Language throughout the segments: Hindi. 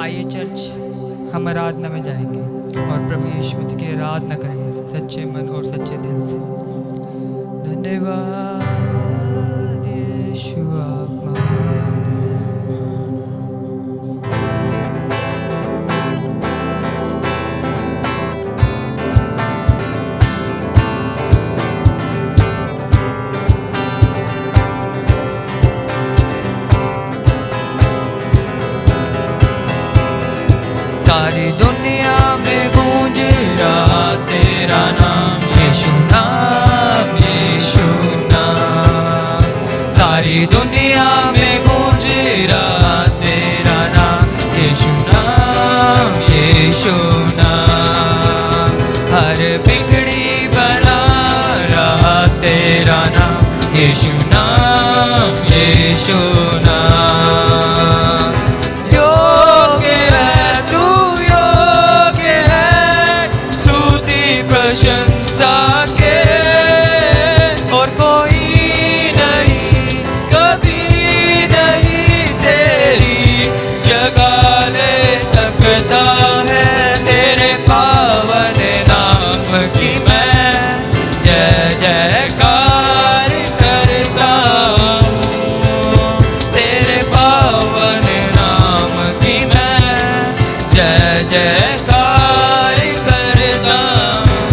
आइए चर्च, हम आराधना में जाएंगे और प्रभु यीशु मसीह की आराधना करेंगे सच्चे मन और सच्चे दिल से। धन्यवाद यीशु आप महान हैं। सारी दुनिया में गूंज रहा तेरा नाम यीशु नाम यीशु नाम। सारी दुनिया में गूंज रहा तेरा नाम यीशु नाम यीशु नाम। हर बिगड़ी बना रहा तेरा नाम यीशु नाम यीशु नाम। प्रशंसा के और कोई नहीं, कभी नहीं तेरी जगह ले सकता है। तेरे पावन नाम की मैं जय जयकार करता हूँ। तेरे पावन नाम की मैं जय जयकार करता हूँ।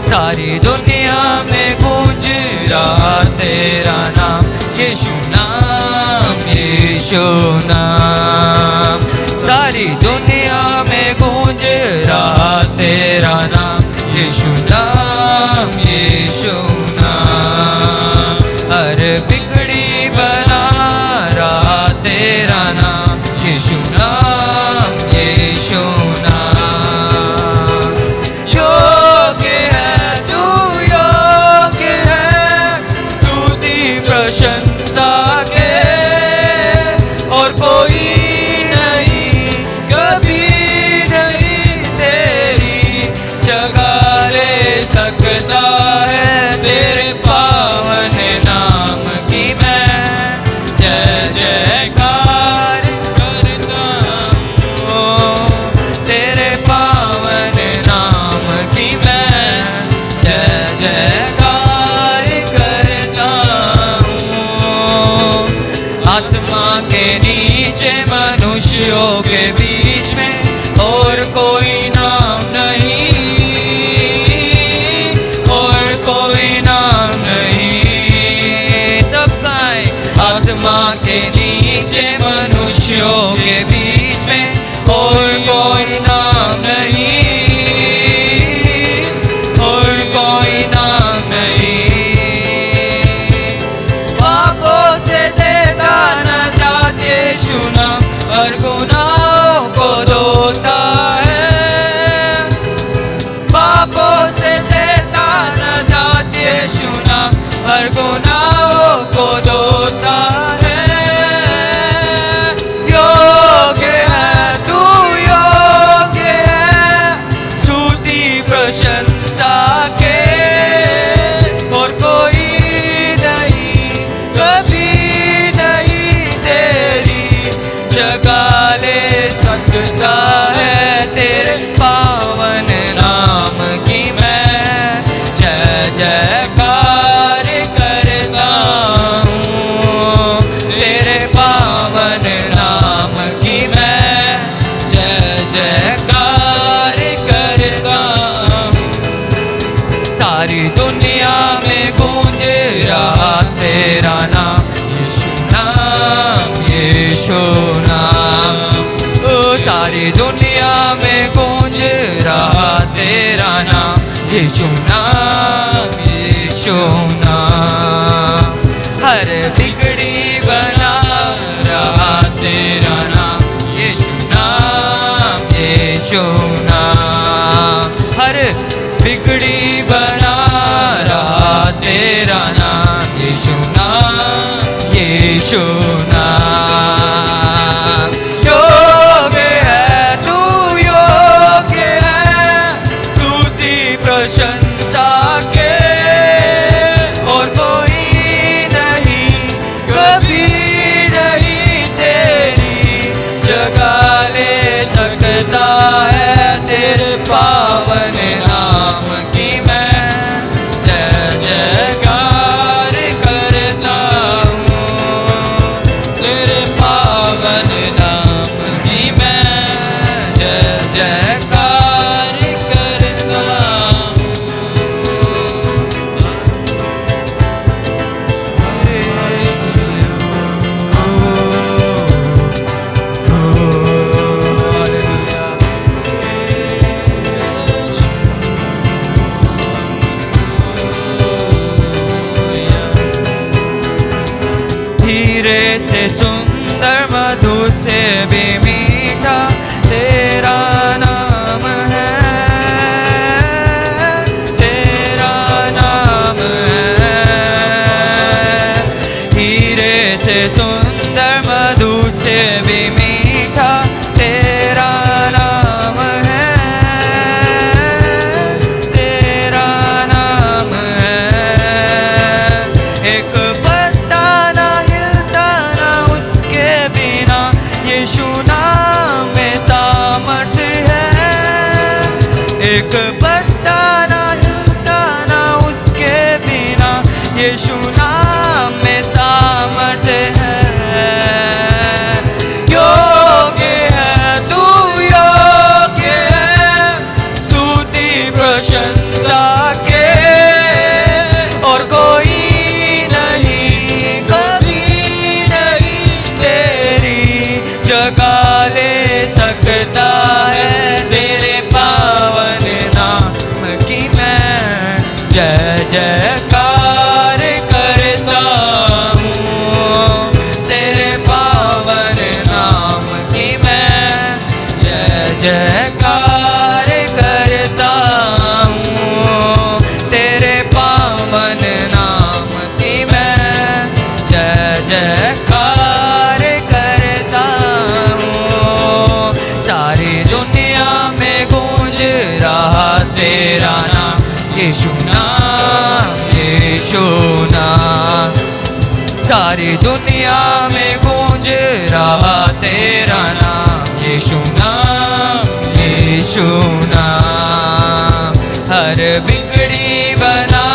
सारी दुनिया में गूंज रहा तेरा नाम यीशु नाम यीशु नाम। सारी दुनिया में गूंज रहा तेरा नाम यीशु नाम यीशु नाम। हर बिगड़ी बना रहा तेरा नाम यीशु नाम यीशु नाम। प्रशंसा के और कोई नहीं, कभी नहीं तेरी जगह ले सकता है। तेरे पावन नाम की मैं जय जयकार करता हूँ। तेरे पावन नाम की मैं जय जयकार करता हूँ। आसमां के नीचे मनुष्यों के बीच में और कोई नाम नहीं, और कोई नाम नहीं। सब गाएं। आसमां के नीचे मनुष्यों के बीच में और कोई नाम नहीं, और कोई नाम नहीं। पापों से देता नजात यीशु नाम, हर गुनाहों को धोता है। पापों से देता नजात यीशु नाम, हर गुनाहों को धोता है। योग्य है तू, योग्य है स्तुति प्रशंसा के और कोई नहीं, कभी नहीं तेरी जगह ले सकता है। तेरे पावन नाम की मैं जय जयकार करता हूँ। तेरे पावन नाम की मैं जय जयकार करता हूँ। सारी दुनिया में गूंज रहा तेरा नाम यीशु नाम यीशु नाम। ओ सारी दुनिया में गूंज रहा तेरा नाम यीशु नाम यीशु नाम। हर बिगड़ी बना रहा तेरा नाम यीशु नाम यीशु नाम। हर बिगड़ी बना रहा तेरा नाम यीशु नाम यीशु नाम। योग्य है तू, योग्य है स्तुति प्रशंसा के और कोई नहीं, कभी नहीं तेरी जगह से सुंदर मधु से भी मीठा तेरा नाम है, तेरा नाम है। हीरे से सुंदर मधु से भी मीठा तेरा नाम है, तेरा नाम है। एक पत्ता ना हिलता ना उसके बिना, यीशु नाम में सामर्थ्य है। एक पत्ता ना हिलता ना उसके बिना, यीशु नाम में सामर्थ्य है। योग्य है तू, योग्य है स्तुति प्रशंसा के, और कोई नहीं, कभी नहीं तेरी जगह ले सकता है। तेरे पावन नाम की मैं जय जयकार करता हूँ, तेरे पावन नाम की मैं जय जयकार करता हूँ, तेरे पावन नाम की मैं जय जयकार करता हूँ। सारी दुनिया में गूंज रहा तेरा नाम, यीशु नाम, यीशु नाम। सारी दुनिया में गूंज रहा तेरा नाम, यीशु नाम, यीशु नाम। हर बिगड़ी बना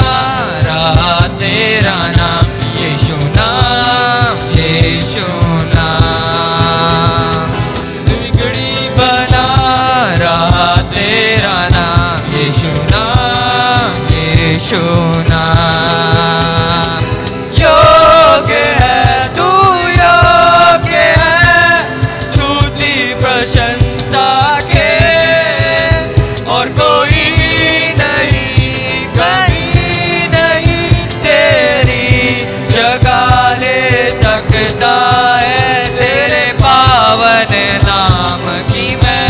रहा तेरा नाम, यीशु नाम, यीशु नाम। बिगड़ी बना रहा तेरा नाम, यीशु नाम, यीशु नाम। योग्य है तू, योग्य है स्तुति प्रशंसा के, और कोई नहीं, कहीं नहीं तेरी जगह ले सकता है। तेरे पावन नाम की मैं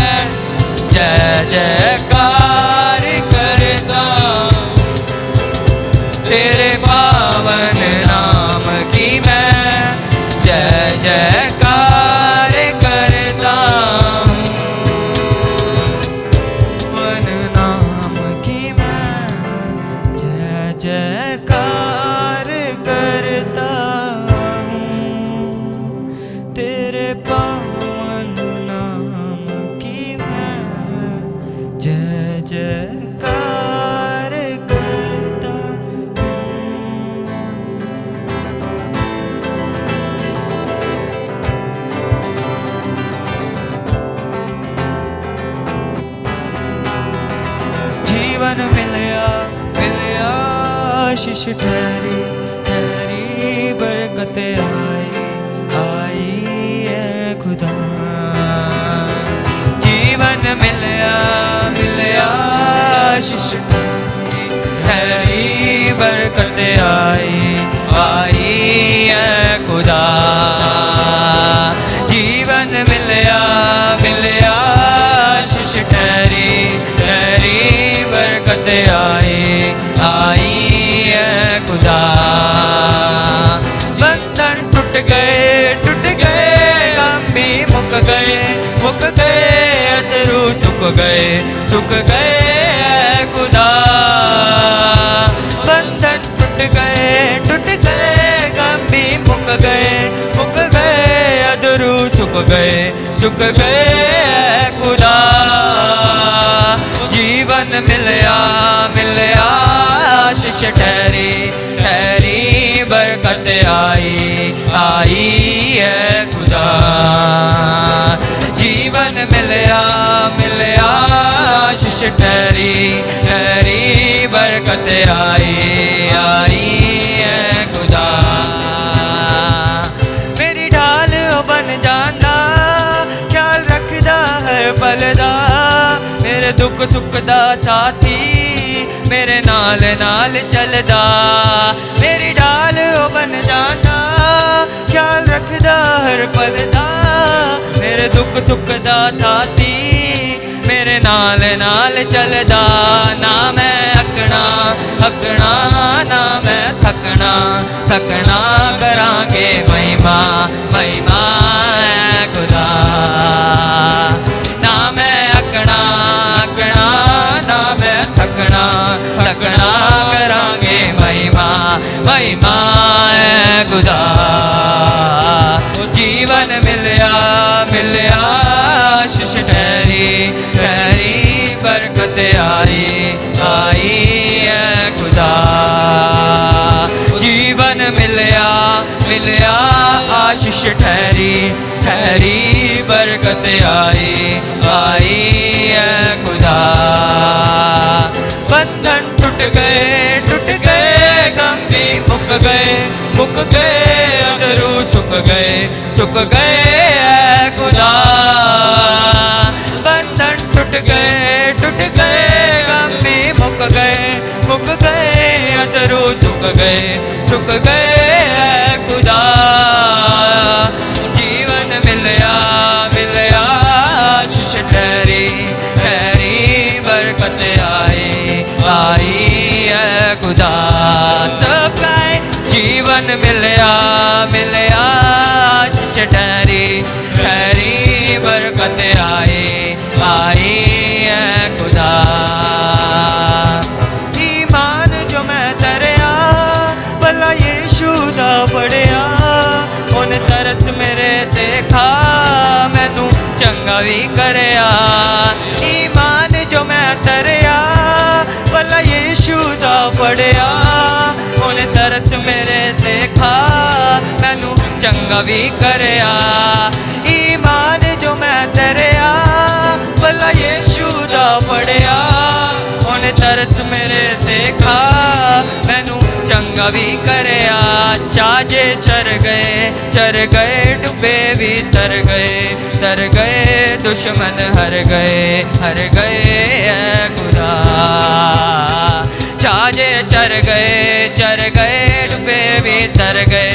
जय जयकार करता, तेरे पावन नाम की मैं जय जयकार करता हूँ। पावन नाम की मैं जय जयकार करता हूँ, तेरे पावन नाम की मैं जय जयकार करता हूँ। जीवन मिलया मिलया आशीष ठहरी ठहरी बरकत आई आई है खुदा। जीवन मिलया मिलया आशीष ठहरी बरकत आई आई है खुदा। जीवन मिलया मिलया आशीष ठहरी ठहरी बरकत आई आई है खुदा। बंधन टूट गए गम भी मुक गए अधरू सुख गए खुदा। बंधन टूट गए गम भी मुक गए अधरू सुख गए खुदा। जीवन मिलया मिलया आशीष ठहरी ठहरी बरकत आई आई है खुदा। जीवन मिलया मिलया आशीष ठहरी ठहरी बरकत आई आई है खुदा। मेरी ढाल बन जाना ख्याल रखदा हर पल दा, मेरे दुख सुख दा साथी मेरे नाल नाल चलदा। मेरी ढाल बन जाना ख्याल रखदा हर पल दा, मेरे दुख सुख दा साथी, मेरे नाल नाल चलदा। ना मैं अकना अकना, ना मैं थकना थकना, करांगे महिमा महिमा है खुदा। ना मैं अकना अकना, ना मैं थकना थकना, करांगे महिमा महिमा है खुदा। जीवन मिलया मिलया आशीष ठहरी ठहरी, बरकत आई आई है खुदा। जीवन मिलया मिलया आशीष ठहरी ठहरी, बरकत आई आई है खुदा। बंधन टूट गए गम भी मुक गए, अधरू सुख गए है खुदा। बंधन टूट गए गम भी मुक गए, अधरू सुख गए है खुदा। जीवन मिलया मिलया आशीष ठहरी ठहरी, बरकत आई आई है खुदा। सब गाए जीवन मिलया मिलया आशीष ठहरी ठहरी, बरकत आई आई है खुदा। ईमान जो मैं तरया भला यीशु दा पढ़िया, उन तरस मेरे ते खा मैनू चंगा भी करया। ईमान जो मैं तरया भला यीशु दा पढ़िया, उन तरस मेरे ते खा मैनू चंगा भी करया। ईमान जो मैं तरया भला यीशु दा पढ़िया, उन तरस मेरे ते खा मैनू चंगा भी करया। चाजे चर गए डुबे भी तर गए, दुश्मन हर गए है खुदा। चाजे चर गए डुबे भी तर गए,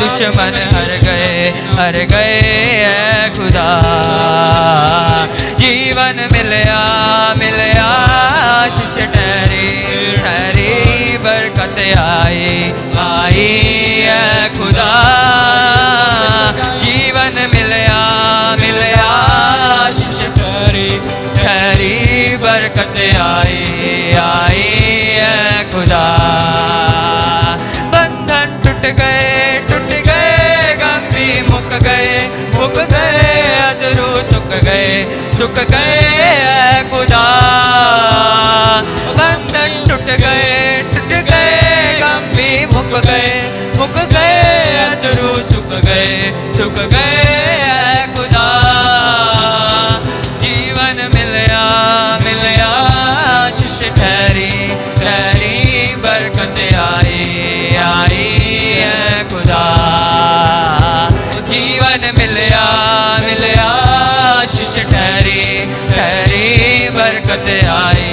दुश्मन हर गए है खुदा। जीवन मिलया मिलया आशीष ठहरी ठहरी, बरकत आई आई है खुदा। जीवन मिलया मिलया आशीष ठहरी ठहरी, बरकत आई आई है खुदा। बंधन टूट गए गम भी मुक गए, अधरू सुख गए है खुदा। बंधन टूट गए गम भी मुक गए, अधरू सुख गए है खुदा। जीवन मिलया मिलया आशीष ठहरी ठहरी, बरकत आई आई है खुदा। जीवन मिलया मिलया आशीष ठहरी ठहरी, बरकत आई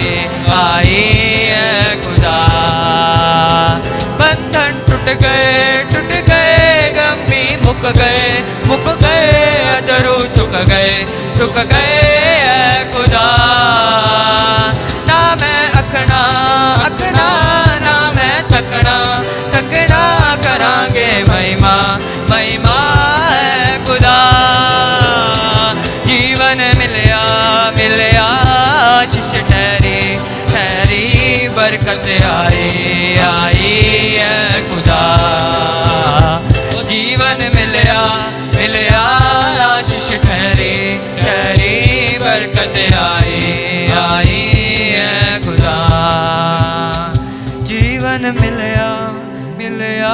आई है खुदा। बंधन टूट गए गम भी मुक गए, अधरू सुख गए है खुदा। ना मैं अकना अकना, ना मैं थकना थकना, करांगे महिमा महिमा है खुदा। जीवन मिलया मिलया आशीष ठहरी ठहरी, बरकत आई आई है खुदा। जीवन मिलया मिलया आशीष ठहरी ठहरी, बरकत आई आई है खुदा। जीवन मिलया मिलया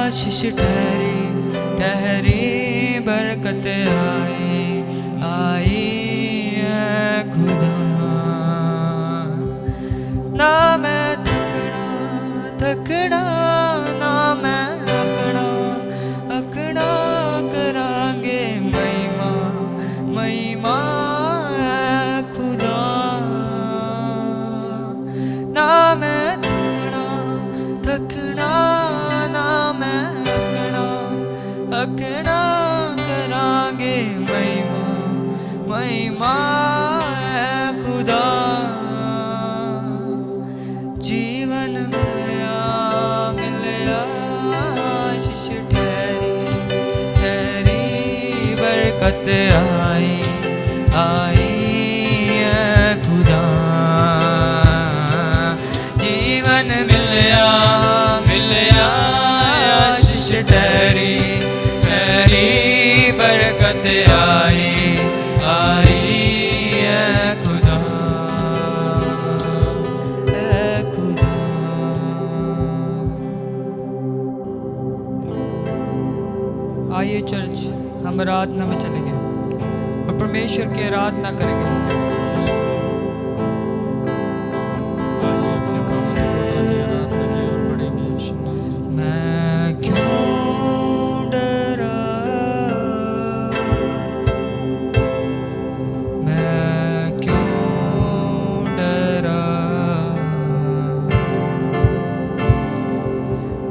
आशीष ठहरी ठहरी, बरकत आई आई है खुदा। ना मैं थकना ना मैं अकना, करांगे महिमा महिमा है खुदा। ना मैं थकना ना मैं अकना करांगे महिमा महिमा है खुदा। जीवन मिलया मिलया आशीष ठहरी ठहरी बरकत आई आई है खुदा। जीवन मिलया मिलया आशीष ठहरी ठहरी बरकत आई आई है खुदा है खुदा। आइए चर्च हम आराधना में चलेंगे और परमेश्वर की आराधना करेंगे। मैं क्यों डरा मैं क्यों डरा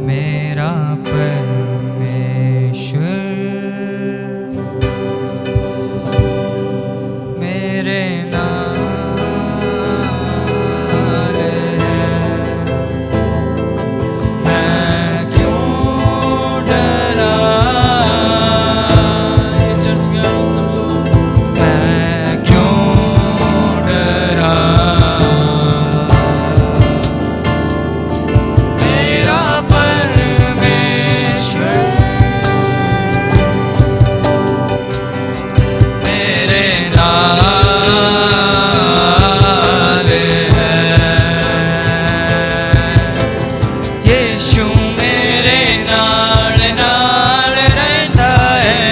मेरा परमेश्वर मेरे नाल है। मैं क्यों डरा चर्च गए सब लोग। मैं क्यों डरा मेरा परमेश्वर मेरे नाल है। यीशु मेरे नाल नाल रहता है।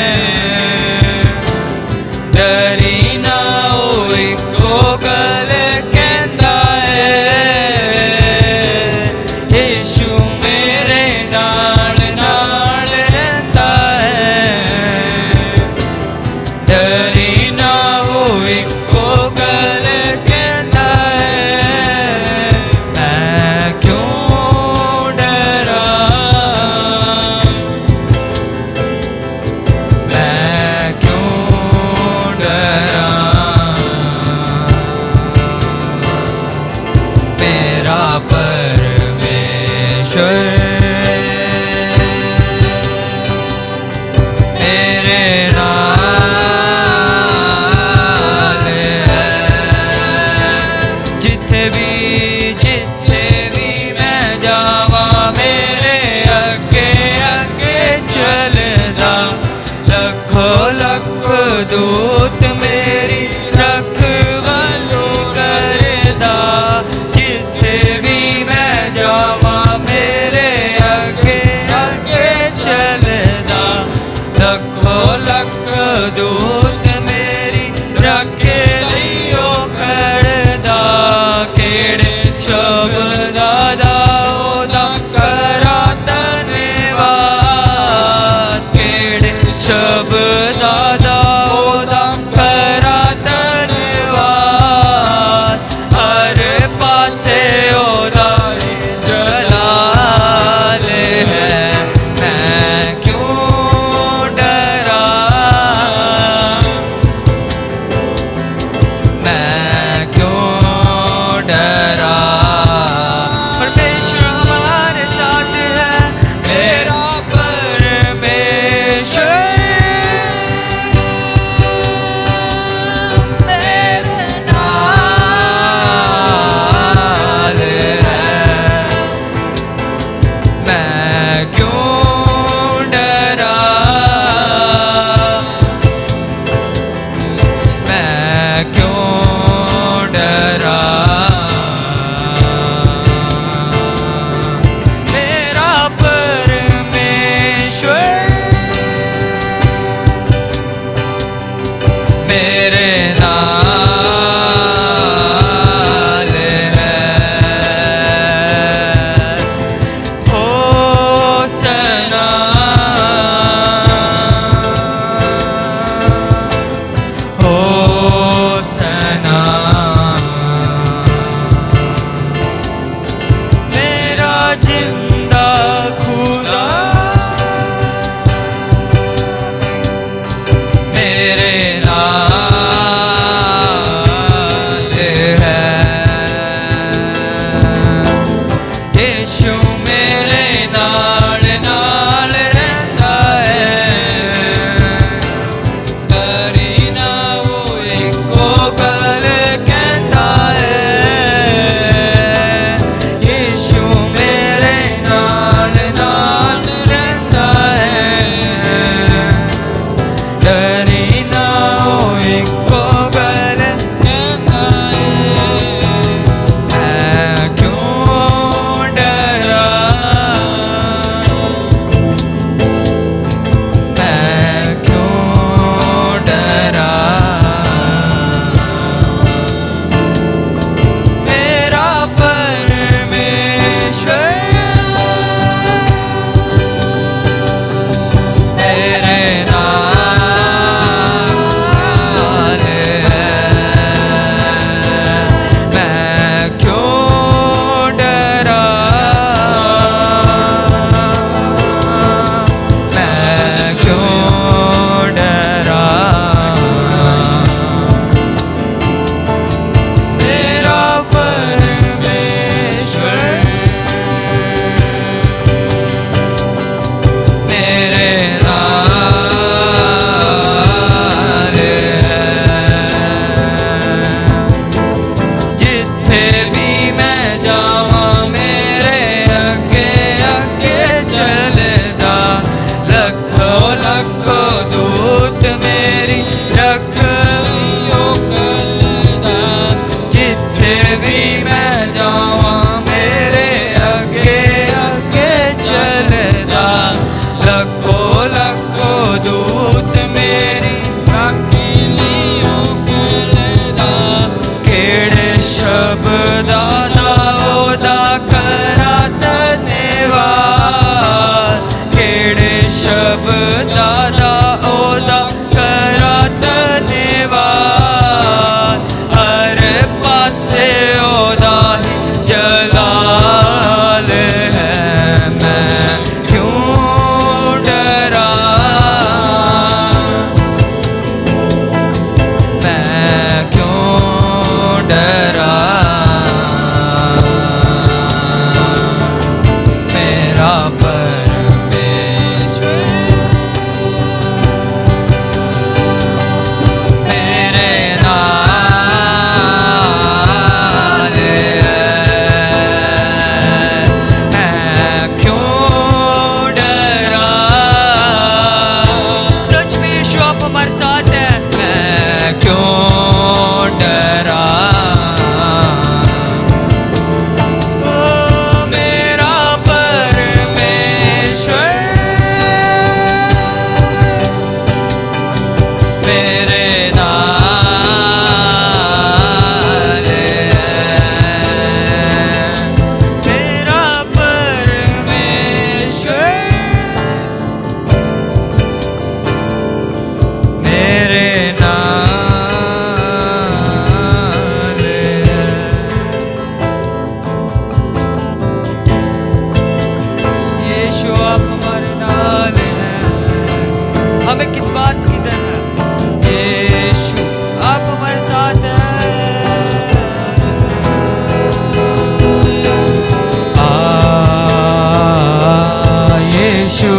डरी ना ओ इको गल कहता है। यीशु मेरे नाल नाल रहता है। डरी ना वो इको गल कहता है। मैं क्यों डरा मैं क्यों डरा मेरा परमेश्वर मेरे नाल है। जिथे भी मैं जावा मेरे अगे अगे चलदा। लखो लख दूत मेरी रखवाली करदा। जिथे भी मैं जावा मेरे अगे अगे चलदा। लखो लख दूत मेरी रखे लियो करदा। केड़े शब्दा दा ओदा करा धन्यवाद। केड़े शब्दा दा ओदा करा धन्यवाद। हर पासे ओदा जलाल है। मैं क्यों डरा मैं क्यों डरा। परमेश्वर हमारे साथ है। मेरा परमेश्वर मेरे नाल है। मैं क्यों डरा मैं क्यों डरा मेरा परमेश्वर मेरे नाल है। होसना होसना मेरा जिंदा खुदा क्यों डरा मेरा परमेश्वर मेरे नाल मेरा परमेश्वर मेरे नाल यीशु आप हमारे नाल हैं। हमें किस बात की डर है? यीशु आप हमारे साथ हैं। यीशु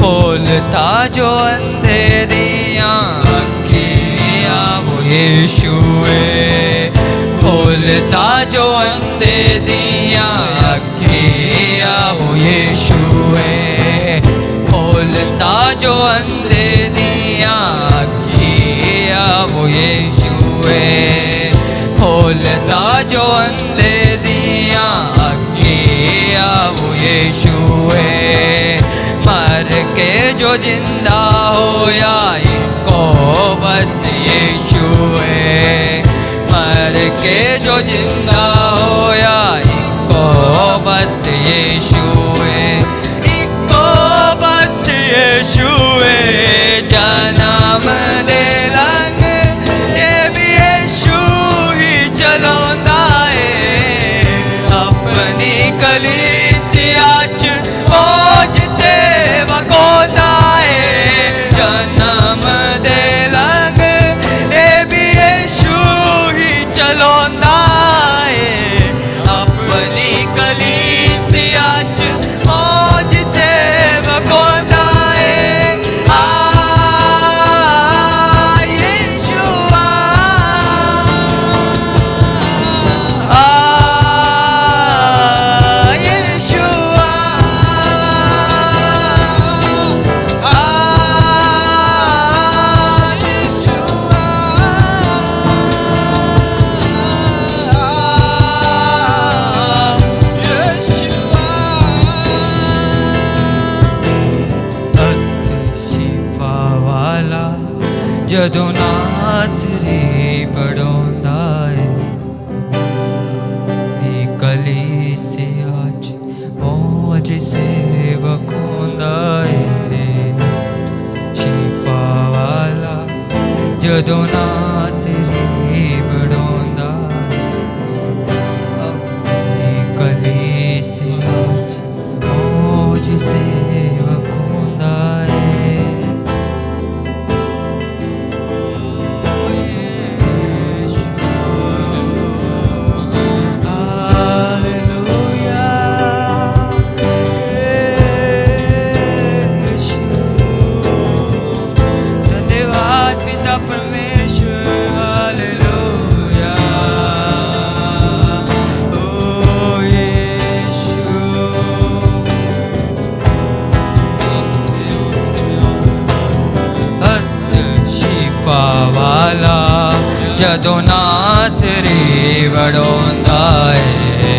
खोलता जो अंधेरियां अखियां वो यीशु है। खोलता जो अंधेरियां अखियां वो यीशु है। खोलता जो अंधेरियां अखियां वो यीशु है। खोलता जो अंधेरियां अखियां वो यीशु है। मर के जो जिंदा होया इनको बस यीशु है। मर के जो जिंदा होया इनको बस यीशु है। इनको बस यीशुए जन्म दे लंग ये भी यीशु ही चलांदा है अपनी कलीसिया च मौज से वकोंदा है जन्म दे लंग ये भी यीशु ही चलांदा है अपनी कलीसिया च मौज से वकोंदा है यीशुआ यीशुआ शिफा वाला जदों नासरी पढ़ोंदा है नी कलीसिया च मौज से वखोंदा है शिफा वाला जदों नासरी पढ़ोंदा है अपनी कलीसिया च मौज से वखोंदा है धन्यवाद पिता परमेश्वर हालेलुया ओ यीशु शिफा वाला जदों नासरी वड़ोंदा है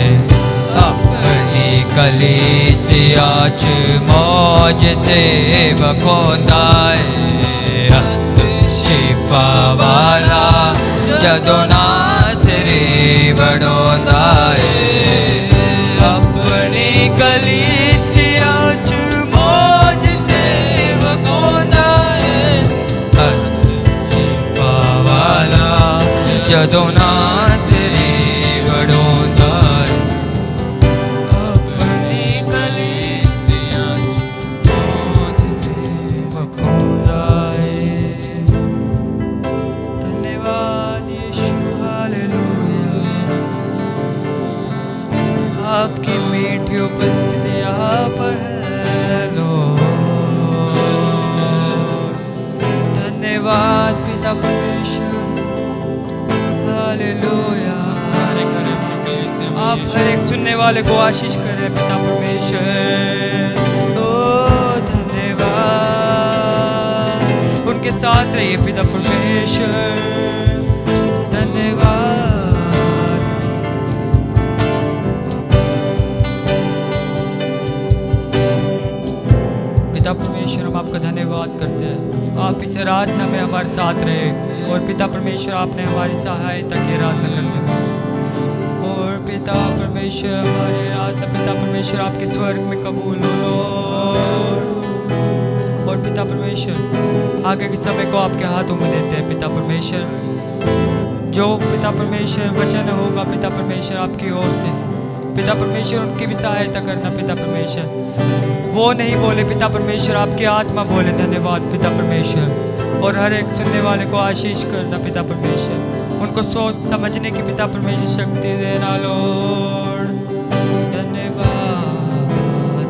अपनी कलीसिया च मौज से वखोंदा है शिफा वाला जदों नासरी वड़ोंदा है अपनी कलीसिया च मौज से वखोंदा है शिफा वाला जदों नासरी वड़ोंदा है अपनी कलीसिया च मौज से वखोंदा है धन्यवाद यीशु हालेलुया आपकी मीठी उपस्थिति यहाँ पर है लॉर्ड धन्यवाद पिता परमेश्वर हालेलुया आप हर एक सुनने वाले को आशीष कर रहे हैं पिता परमेश्वर ओ धन्यवाद उनके साथ रहिए पिता परमेश्वर धन्यवाद पिता परमेश्वर हम आपका धन्यवाद करते हैं आप इस आराधना में हमारे साथ रहे और पिता परमेश्वर आपने हमारी सहायता की आराधना करते हैं और पिता परमेश्वर हमारी आराधना पिता परमेश्वर आपके स्वर्ग में कबूल हो लॉर्ड और पिता परमेश्वर आगे के समय को आपके हाथों में देते हैं पिता परमेश्वर जो पिता परमेश्वर वचन होगा पिता परमेश्वर आपकी ओर से पिता परमेश्वर उनकी भी सहायता करना पिता परमेश्वर वो नहीं बोले पिता परमेश्वर आपकी आत्मा बोले धन्यवाद पिता परमेश्वर और हर एक सुनने वाले को आशीष करना पिता परमेश्वर उनको सोच समझने की पिता परमेश्वर शक्ति देना लॉर्ड धन्यवाद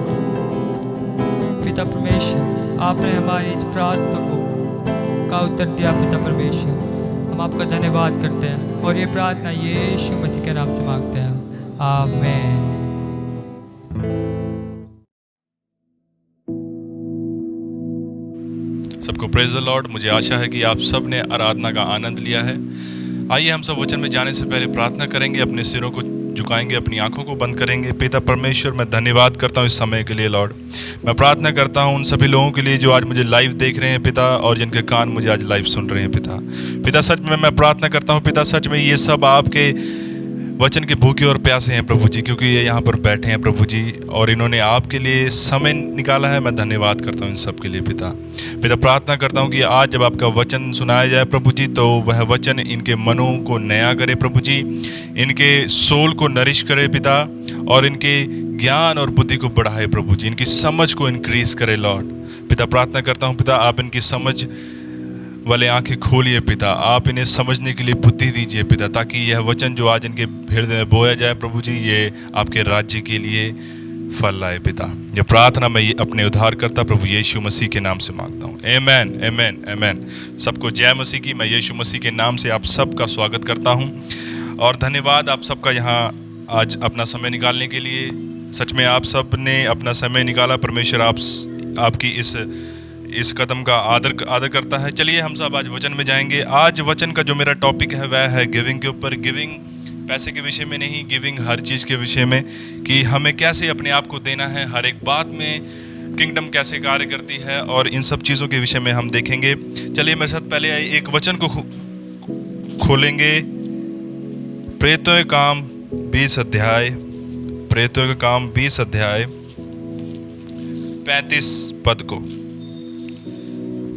पिता परमेश्वर आपने हमारी इस प्रार्थना को का उत्तर दिया पिता परमेश्वर हम आपका धन्यवाद करते हैं और ये प्रार्थना यीशु मसीह के नाम से मांगते हैं आमीन सबको प्रेज द लॉर्ड। मुझे आशा है कि आप सब ने आराधना का आनंद लिया है। आइए हम सब वचन में जाने से पहले प्रार्थना करेंगे, अपने सिरों को झुकाएंगे, अपनी आंखों को बंद करेंगे। पिता परमेश्वर मैं धन्यवाद करता हूँ इस समय के लिए लॉर्ड। मैं प्रार्थना करता हूँ उन सभी लोगों के लिए जो आज मुझे लाइव देख रहे हैं पिता और जिनके कान मुझे आज लाइव सुन रहे हैं पिता। पिता सच में मैं प्रार्थना करता हूँ पिता, सच में ये सब आपके वचन के भूखे और प्यासे हैं प्रभु जी, क्योंकि ये यहाँ पर बैठे हैं प्रभु जी, और इन्होंने आपके लिए समय निकाला है। मैं धन्यवाद करता हूँ इन सब के लिए पिता। पिता प्रार्थना करता हूँ कि आज जब आपका वचन सुनाया जाए प्रभु जी, तो वह वचन इनके मनों को नया करे प्रभु जी, इनके सोल को नरिश करे पिता, और इनके ज्ञान और बुद्धि को बढ़ाए प्रभु जी, इनकी समझ को इंक्रीज करे लॉर्ड। पिता प्रार्थना करता हूँ पिता, आप इनकी समझ वाले आंखें खोलिए पिता, आप इन्हें समझने के लिए बुद्धि दीजिए पिता, ताकि यह वचन जो आज इनके हृदय में बोया जाए प्रभु जी, ये आपके राज्य के लिए फल लाए पिता। ये प्रार्थना मैं ये अपने उद्धार करता प्रभु यीशु मसीह के नाम से मांगता हूँ। आमेन, आमेन, आमेन। सबको जय मसीह की। मैं यीशु मसीह के नाम से आप सबका स्वागत करता हूँ, और धन्यवाद आप सबका यहाँ आज अपना समय निकालने के लिए। सच में आप सब ने अपना समय निकाला। परमेश्वर आपकी इस कदम का आदर करता है। चलिए हम सब आज वचन में जाएंगे। आज वचन का जो मेरा टॉपिक है वह है गिविंग के ऊपर। गिविंग पैसे के विषय में नहीं, गिविंग हर चीज़ के विषय में, कि हमें कैसे अपने आप को देना है, हर एक बात में किंगडम कैसे कार्य करती है, और इन सब चीज़ों के विषय में हम देखेंगे। चलिए मेरे साथ पहले एक वचन को खोलेंगे। प्रेरितों के काम 20 अध्याय, प्रेरितों के काम 20 अध्याय 35 पद को।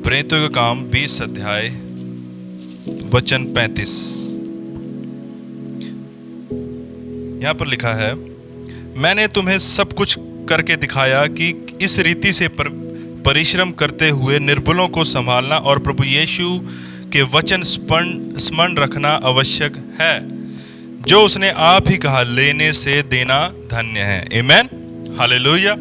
प्रेरितों का काम 20 अध्याय वचन 35। यहां पर लिखा है, मैंने तुम्हें सब कुछ करके दिखाया कि इस रीति से परिश्रम करते हुए निर्बलों को संभालना और प्रभु यीशु के वचन स्मरण रखना आवश्यक है, जो उसने आप ही कहा, लेने से देना धन्य है। आमेन, हालेलुया।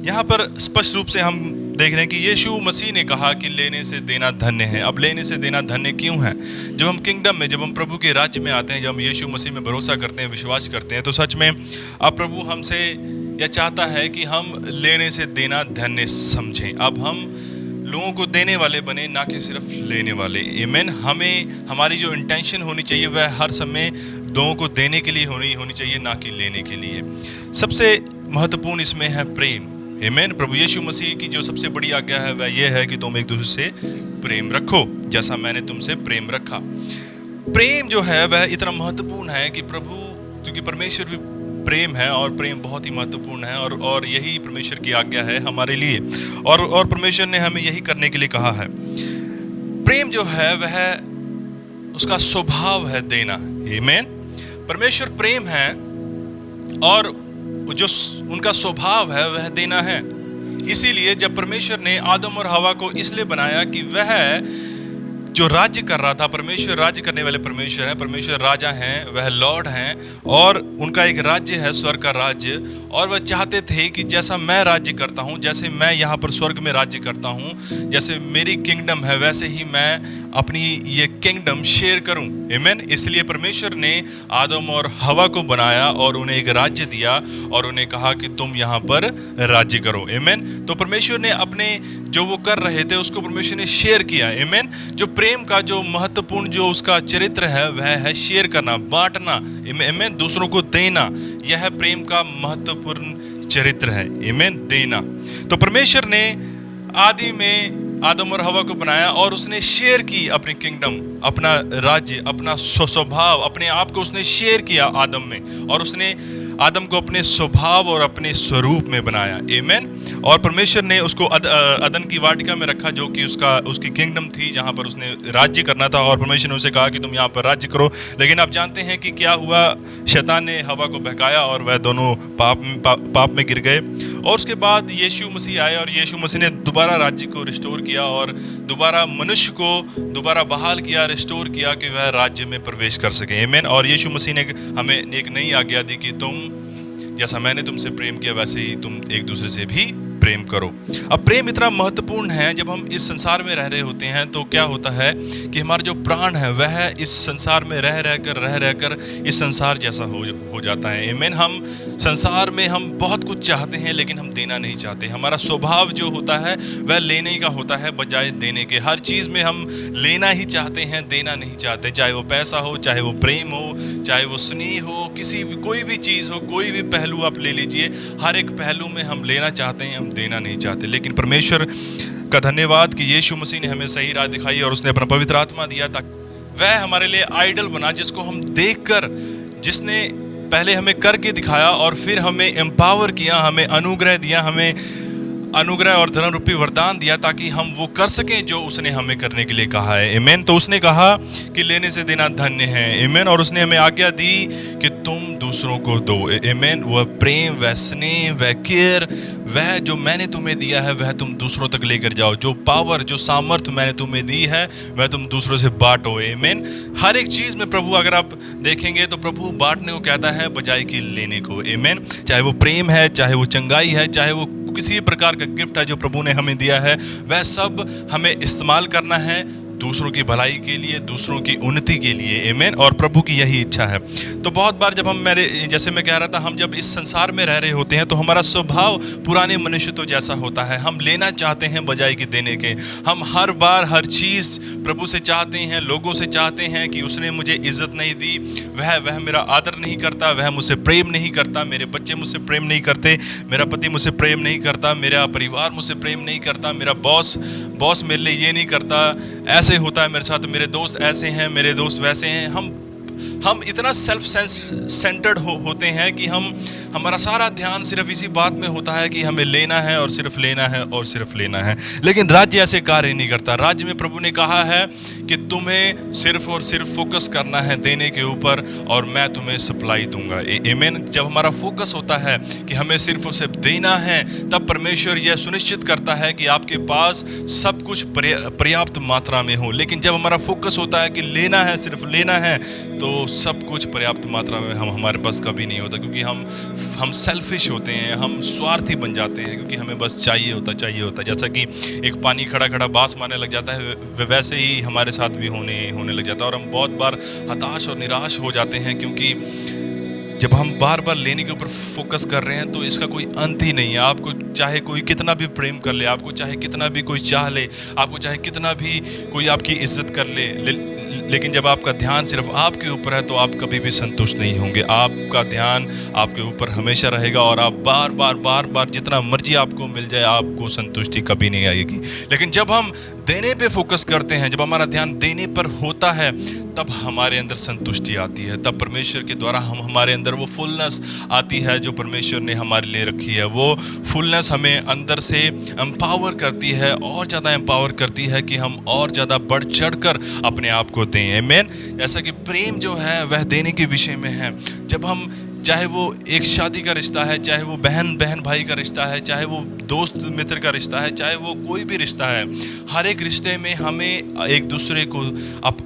यहाँ पर स्पष्ट रूप से हम देख रहे हैं कि यीशु मसीह ने कहा कि लेने से देना धन्य है। अब लेने से देना धन्य क्यों है? जब हम किंगडम में, जब हम प्रभु के राज्य में आते हैं, जब हम यीशु मसीह में भरोसा करते हैं, विश्वास करते हैं, तो सच में अब प्रभु हमसे यह चाहता है कि हम लेने से देना धन्य समझें। अब हम लोगों को देने वाले बने, ना कि सिर्फ लेने वाले। आमीन। हमें हमारी जो इंटेंशन होनी चाहिए वह हर समय लोगों को देने के लिए होनी चाहिए, ना कि लेने के लिए। सबसे महत्वपूर्ण इसमें है प्रेम। आमीन। प्रभु यीशु मसीह की जो सबसे बड़ी आज्ञा है वह यह है कि तुम एक दूसरे से प्रेम रखो, जैसा मैंने तुमसे प्रेम रखा। प्रेम जो है वह इतना महत्वपूर्ण है कि प्रभु, क्योंकि परमेश्वर भी प्रेम है, और प्रेम बहुत ही महत्वपूर्ण है, और यही परमेश्वर की आज्ञा है हमारे लिए, और परमेश्वर ने हमें यही करने के लिए कहा है। प्रेम जो है वह उसका स्वभाव है देना। आमीन। परमेश्वर प्रेम है, और जो उनका स्वभाव है वह देना है। इसीलिए जब परमेश्वर ने आदम और हवा को इसलिए बनाया कि वह जो राज्य कर रहा था, परमेश्वर राज्य करने वाले परमेश्वर हैं, परमेश्वर राजा हैं, वह लॉर्ड हैं, और उनका एक राज्य है, स्वर्ग का राज्य। और वह चाहते थे कि जैसा मैं राज्य करता हूँ, जैसे मैं यहाँ पर स्वर्ग में राज्य करता हूँ, जैसे मेरी किंगडम है, वैसे ही मैं अपनी ये किंगडम शेयर करूं। आमीन। इसलिए परमेश्वर ने आदम और हवा को बनाया और उन्हें एक राज्य दिया, और उन्हें कहा कि तुम यहाँ पर राज्य करो। आमीन। तो परमेश्वर ने अपने जो वो कर रहे थे उसको परमेश्वर ने शेयर किया। आमीन। जो प्रेम का जो महत्वपूर्ण जो उसका चरित्र है वह है शेयर करना, बांटना। आमीन। दूसरों को देना, यह प्रेम का महत्वपूर्ण चरित्र है। आमीन। देना। तो परमेश्वर ने आदि में आदम और हवा को बनाया, और उसने शेयर की अपनी किंगडम, अपना राज्य, अपना स्वभाव, अपने आप को उसने शेयर किया आदम में, और उसने आदम को अपने स्वभाव और अपने स्वरूप में बनाया। आमीन। और परमेश्वर ने उसको अदन की वाटिका में रखा, जो कि उसकी किंगडम थी, जहाँ पर उसने राज्य करना था, और परमेश्वर ने उसे कहा कि तुम यहाँ पर राज्य करो। लेकिन आप जानते हैं कि क्या हुआ? शैतान ने हवा को बहकाया, और वह दोनों पाप में गिर गए। और उसके बाद यीशु मसीह आए, और यीशु मसीह ने दोबारा राज्य को रिस्टोर किया, और दोबारा मनुष्य को दोबारा बहाल किया, रिस्टोर किया, कि वह राज्य में प्रवेश कर सके। आमीन। और यीशु मसीह ने हमें एक नई आज्ञा दी कि तुम जैसा मैंने तुमसे प्रेम किया वैसे ही तुम एक दूसरे से भी प्रेम करो। अब प्रेम इतना महत्वपूर्ण है। जब हम इस संसार में रह रहे होते हैं तो क्या होता है कि हमारा जो प्राण है वह इस संसार में रह रहकर इस संसार जैसा हो जाता है। आमीन। हम संसार में हम बहुत कुछ चाहते हैं, लेकिन हम देना नहीं चाहते। हमारा स्वभाव जो होता है वह लेने का होता है बजाय देने के। हर चीज़ में हम लेना ही चाहते हैं, देना नहीं चाहते। चाहे वो पैसा हो, चाहे वो प्रेम हो, चाहे वो स्नेह हो, कोई भी चीज़ हो, कोई भी पहलू आप ले लीजिए, हर एक पहलू में हम लेना चाहते हैं, हम देना नहीं चाहते। लेकिन परमेश्वर का धन्यवाद कि यीशु मसीह ने हमें सही राह दिखाई, और उसने अपना पवित्र आत्मा दिया ताकि वह हमारे लिए आइडल बना जिसको हम देखकर, जिसने पहले हमें करके दिखाया और फिर हमें एम्पावर किया, हमें अनुग्रह दिया, हमें अनुग्रह और धन रूपी वरदान दिया ताकि हम वो कर सकें जो उसने हमें करने के लिए कहा है। आमीन। तो उसने कहा कि लेने से देना धन्य है। आमीन। और उसने हमें आज्ञा दी कि तुम दूसरों को दो। आमीन। वह प्रेम, वह स्नेह, वह केयर, वह जो मैंने तुम्हें दिया है वह तुम दूसरों तक लेकर जाओ। जो पावर, जो सामर्थ मैंने तुम्हें दी है वह तुम दूसरों से बांटो। आमीन। हर एक चीज में प्रभु, अगर आप देखेंगे तो प्रभु बांटने को कहता है बजाय कि लेने को। आमीन। चाहे वो प्रेम है, चाहे वो चंगाई है, चाहे वो किसी प्रकार का गिफ्ट है जो प्रभु ने हमें दिया है, वह सब हमें इस्तेमाल करना है दूसरों की भलाई के लिए, दूसरों की उन्नति के लिए। आमीन। और प्रभु की यही इच्छा है। तो बहुत बार जब हम, जैसे मैं कह रहा था, हम जब इस संसार में रह रहे होते हैं तो हमारा स्वभाव पुराने मनुष्य तो जैसा होता है, हम लेना चाहते हैं बजाय कि देने के। हम हर बार हर चीज़ प्रभु से चाहते हैं, लोगों से चाहते हैं कि उसने मुझे इज्जत नहीं दी, वह मेरा आदर नहीं करता, वह मुझसे प्रेम नहीं करता, मेरे बच्चे मुझसे प्रेम नहीं करते, मेरा पति मुझसे प्रेम नहीं करता, मेरा परिवार मुझसे प्रेम नहीं करता, मेरा बॉस मेरे लिए ये नहीं करता, ऐसे होता है मेरे साथ, मेरे दोस्त ऐसे हैं, मेरे दोस्त वैसे हैं। हम इतना सेल्फ सेंटर्ड होते हैं कि हमारा सारा ध्यान सिर्फ इसी बात में होता है कि हमें लेना है और सिर्फ लेना है और सिर्फ लेना है। लेकिन राज्य ऐसे कार्य नहीं करता। राज्य में प्रभु ने कहा है कि तुम्हें सिर्फ और सिर्फ फोकस करना है देने के ऊपर और मैं तुम्हें सप्लाई दूंगा। आमीन। जब हमारा फोकस होता है कि हमें सिर्फ और सिर्फ देना है, तब परमेश्वर यह सुनिश्चित करता है कि आपके पास सब कुछ पर्याप्त मात्रा में हो। लेकिन जब हमारा फोकस होता है कि लेना है, सिर्फ लेना है, तो सब कुछ पर्याप्त मात्रा में हमारे पास कभी नहीं होता, क्योंकि हम सेल्फिश होते हैं, हम स्वार्थी बन जाते हैं, क्योंकि हमें बस चाहिए होता। जैसा कि एक पानी खड़ा बांस मारने लग जाता है, वैसे ही हमारे साथ भी होने लग जाता है। और हम बहुत बार हताश और निराश हो जाते हैं, क्योंकि जब हम बार बार लेने के ऊपर फोकस कर रहे हैं तो इसका कोई अंत ही नहीं है। आपको चाहे कोई कितना भी प्रेम कर ले, आपको चाहे कितना भी कोई चाह ले, आपको चाहे कितना भी कोई आपकी इज्जत कर ले, लेकिन जब आपका ध्यान सिर्फ आपके ऊपर है तो आप कभी भी संतुष्ट नहीं होंगे। आपका ध्यान आपके ऊपर हमेशा रहेगा और आप बार बार जितना मर्जी आपको मिल जाए, आपको संतुष्टि कभी नहीं आएगी। लेकिन जब हम देने पे फोकस करते हैं, जब हमारा ध्यान देने पर होता है, तब हमारे अंदर संतुष्टि आती है। तब परमेश्वर के द्वारा हमारे अंदर वो फुलनेस आती है जो परमेश्वर ने हमारे लिए रखी है। वो फुलनेस हमें अंदर से एम्पावर करती है, और ज़्यादा एम्पावर करती है कि हम और ज़्यादा बढ़ चढ़ कर अपने आप को दें। आमीन। जैसा कि प्रेम जो है वह देने के विषय में है। जब हम, चाहे वो एक शादी का रिश्ता है, चाहे वो बहन भाई का रिश्ता है, चाहे वो दोस्त मित्र का रिश्ता है, चाहे वो कोई भी रिश्ता है, हर एक रिश्ते में हमें एक दूसरे को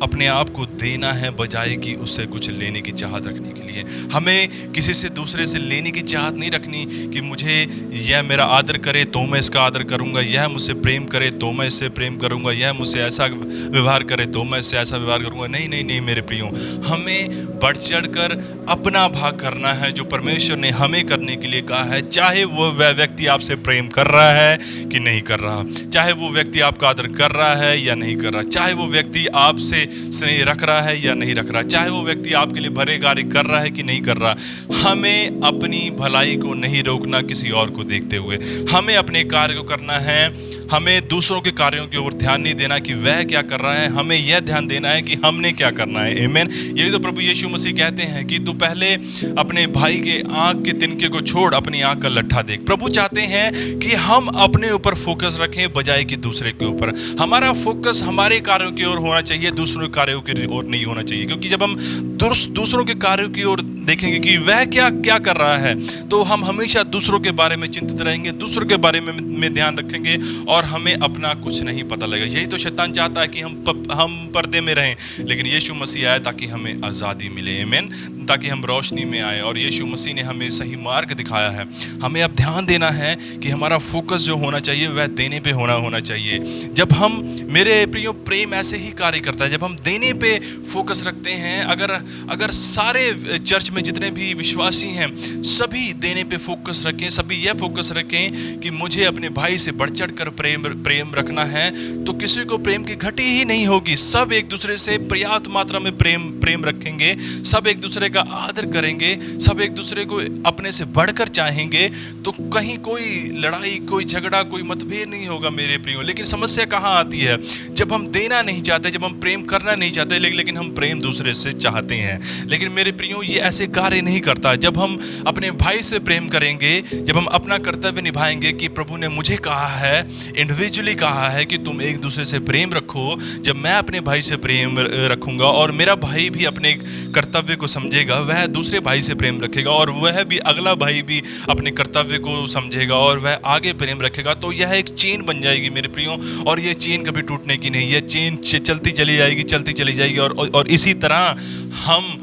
अपने आप को देना है बजाय कि उससे कुछ लेने की चाहत रखने के लिए। हमें किसी से, दूसरे से लेने की चाहत नहीं रखनी कि मुझे यह मेरा आदर करे तो मैं इसका आदर करूंगा, यह मुझसे प्रेम करे तो मैं इससे प्रेम करूंगा, यह मुझसे ऐसा व्यवहार करे तो मैं इससे ऐसा व्यवहार करूंगा। नहीं मेरे प्रियो, हमें बढ़ चढ़ कर अपना भाग करना है जो परमेश्वर ने हमें करने के लिए कहा है। चाहे वह व्यक्ति आपसे प्रेम कर रहा है कि नहीं कर रहा, चाहे वो व्यक्ति आपका आदर कर रहा है या नहीं कर रहा, चाहे वो व्यक्ति आपसे स्नेह रख रहा है या नहीं रख रहा, चाहे वो व्यक्ति आपके लिए भले कार्य कर रहा है कि नहीं कर रहा, हमें अपनी भलाई को नहीं रोकना किसी और को देखते हुए। हमें अपने कार्य को करना है। हमें दूसरों के कार्यों की ओर ध्यान नहीं देना कि वह क्या कर रहा है, हमें यह ध्यान देना है कि हमने क्या करना है। आमीन। यही तो प्रभु यीशु मसीह कहते हैं कि तू पहले अपने भाई के आंख के तिनके को छोड़, अपनी आंख का लट्ठा देख। प्रभु चाहते हैं कि हम अपने ऊपर फोकस रखें बजाय कि दूसरे के ऊपर। हमारा फोकस हमारे कार्यों की ओर होना चाहिए, दूसरों के कार्यों की ओर नहीं होना चाहिए। क्योंकि जब हम दूसरों के कार्यों की ओर देखेंगे कि वह क्या कर रहा है, तो हम हमेशा दूसरों के बारे में चिंतित रहेंगे, दूसरों के बारे में ध्यान रखेंगे और हमें अपना कुछ नहीं पता लगेगा। यही तो शैतान चाहता है कि हम पर्दे में रहें, लेकिन यीशु मसीह आया ताकि हमें आज़ादी मिले। आमीन। ताकि हम रोशनी में आए, और यीशु मसीह ने हमें सही मार्ग दिखाया है। हमें अब ध्यान देना है कि हमारा फोकस जो होना चाहिए वह देने पे होना चाहिए। जब हम, मेरे प्रियो, प्रेम ऐसे ही कार्य करता है। जब हम देने पे फोकस रखते हैं, अगर अगर सारे चर्च में जितने भी विश्वासी हैं सभी देने पे फोकस रखें, सभी यह फोकस रखें कि मुझे अपने भाई से बढ़ चढ़ कर प्रेम रखना है, तो किसी को प्रेम की घटी ही नहीं होगी। सब एक दूसरे से पर्याप्त मात्रा में प्रेम रखेंगे, सब एक दूसरे का आदर करेंगे, सब एक दूसरे को अपने से बढ़कर चाहेंगे, तो कहीं कोई लड़ाई, कोई झगड़ा, कोई मतभेद नहीं होगा मेरे प्रियो। लेकिन समस्या कहाँ आती है? जब हम देना नहीं चाहते, जब हम प्रेम करना नहीं चाहते, लेकिन हम प्रेम दूसरे से चाहते हैं। लेकिन मेरे प्रियो ये ऐसे कार्य नहीं करता। जब हम अपने भाई से प्रेम करेंगे, जब हम अपना कर्तव्य निभाएंगे कि प्रभु ने मुझे कहा है, इंडिविजुअली कहा है कि तुम एक दूसरे से प्रेम रखो, जब मैं अपने भाई से प्रेम रखूंगा और मेरा भाई भी अपने कर्तव्य को समझेगा, वह दूसरे भाई से प्रेम रखेगा और वह भी, अगला भाई भी अपने कर्तव्य को समझेगा और वह आगे प्रेम रखेगा, तो यह एक चेन बन जाएगी मेरे प्रियो। और ये चेन कभी टूटने की नहीं, यह चेन चलती चली जाएगी, चलती चली जाएगी। और इसी तरह हम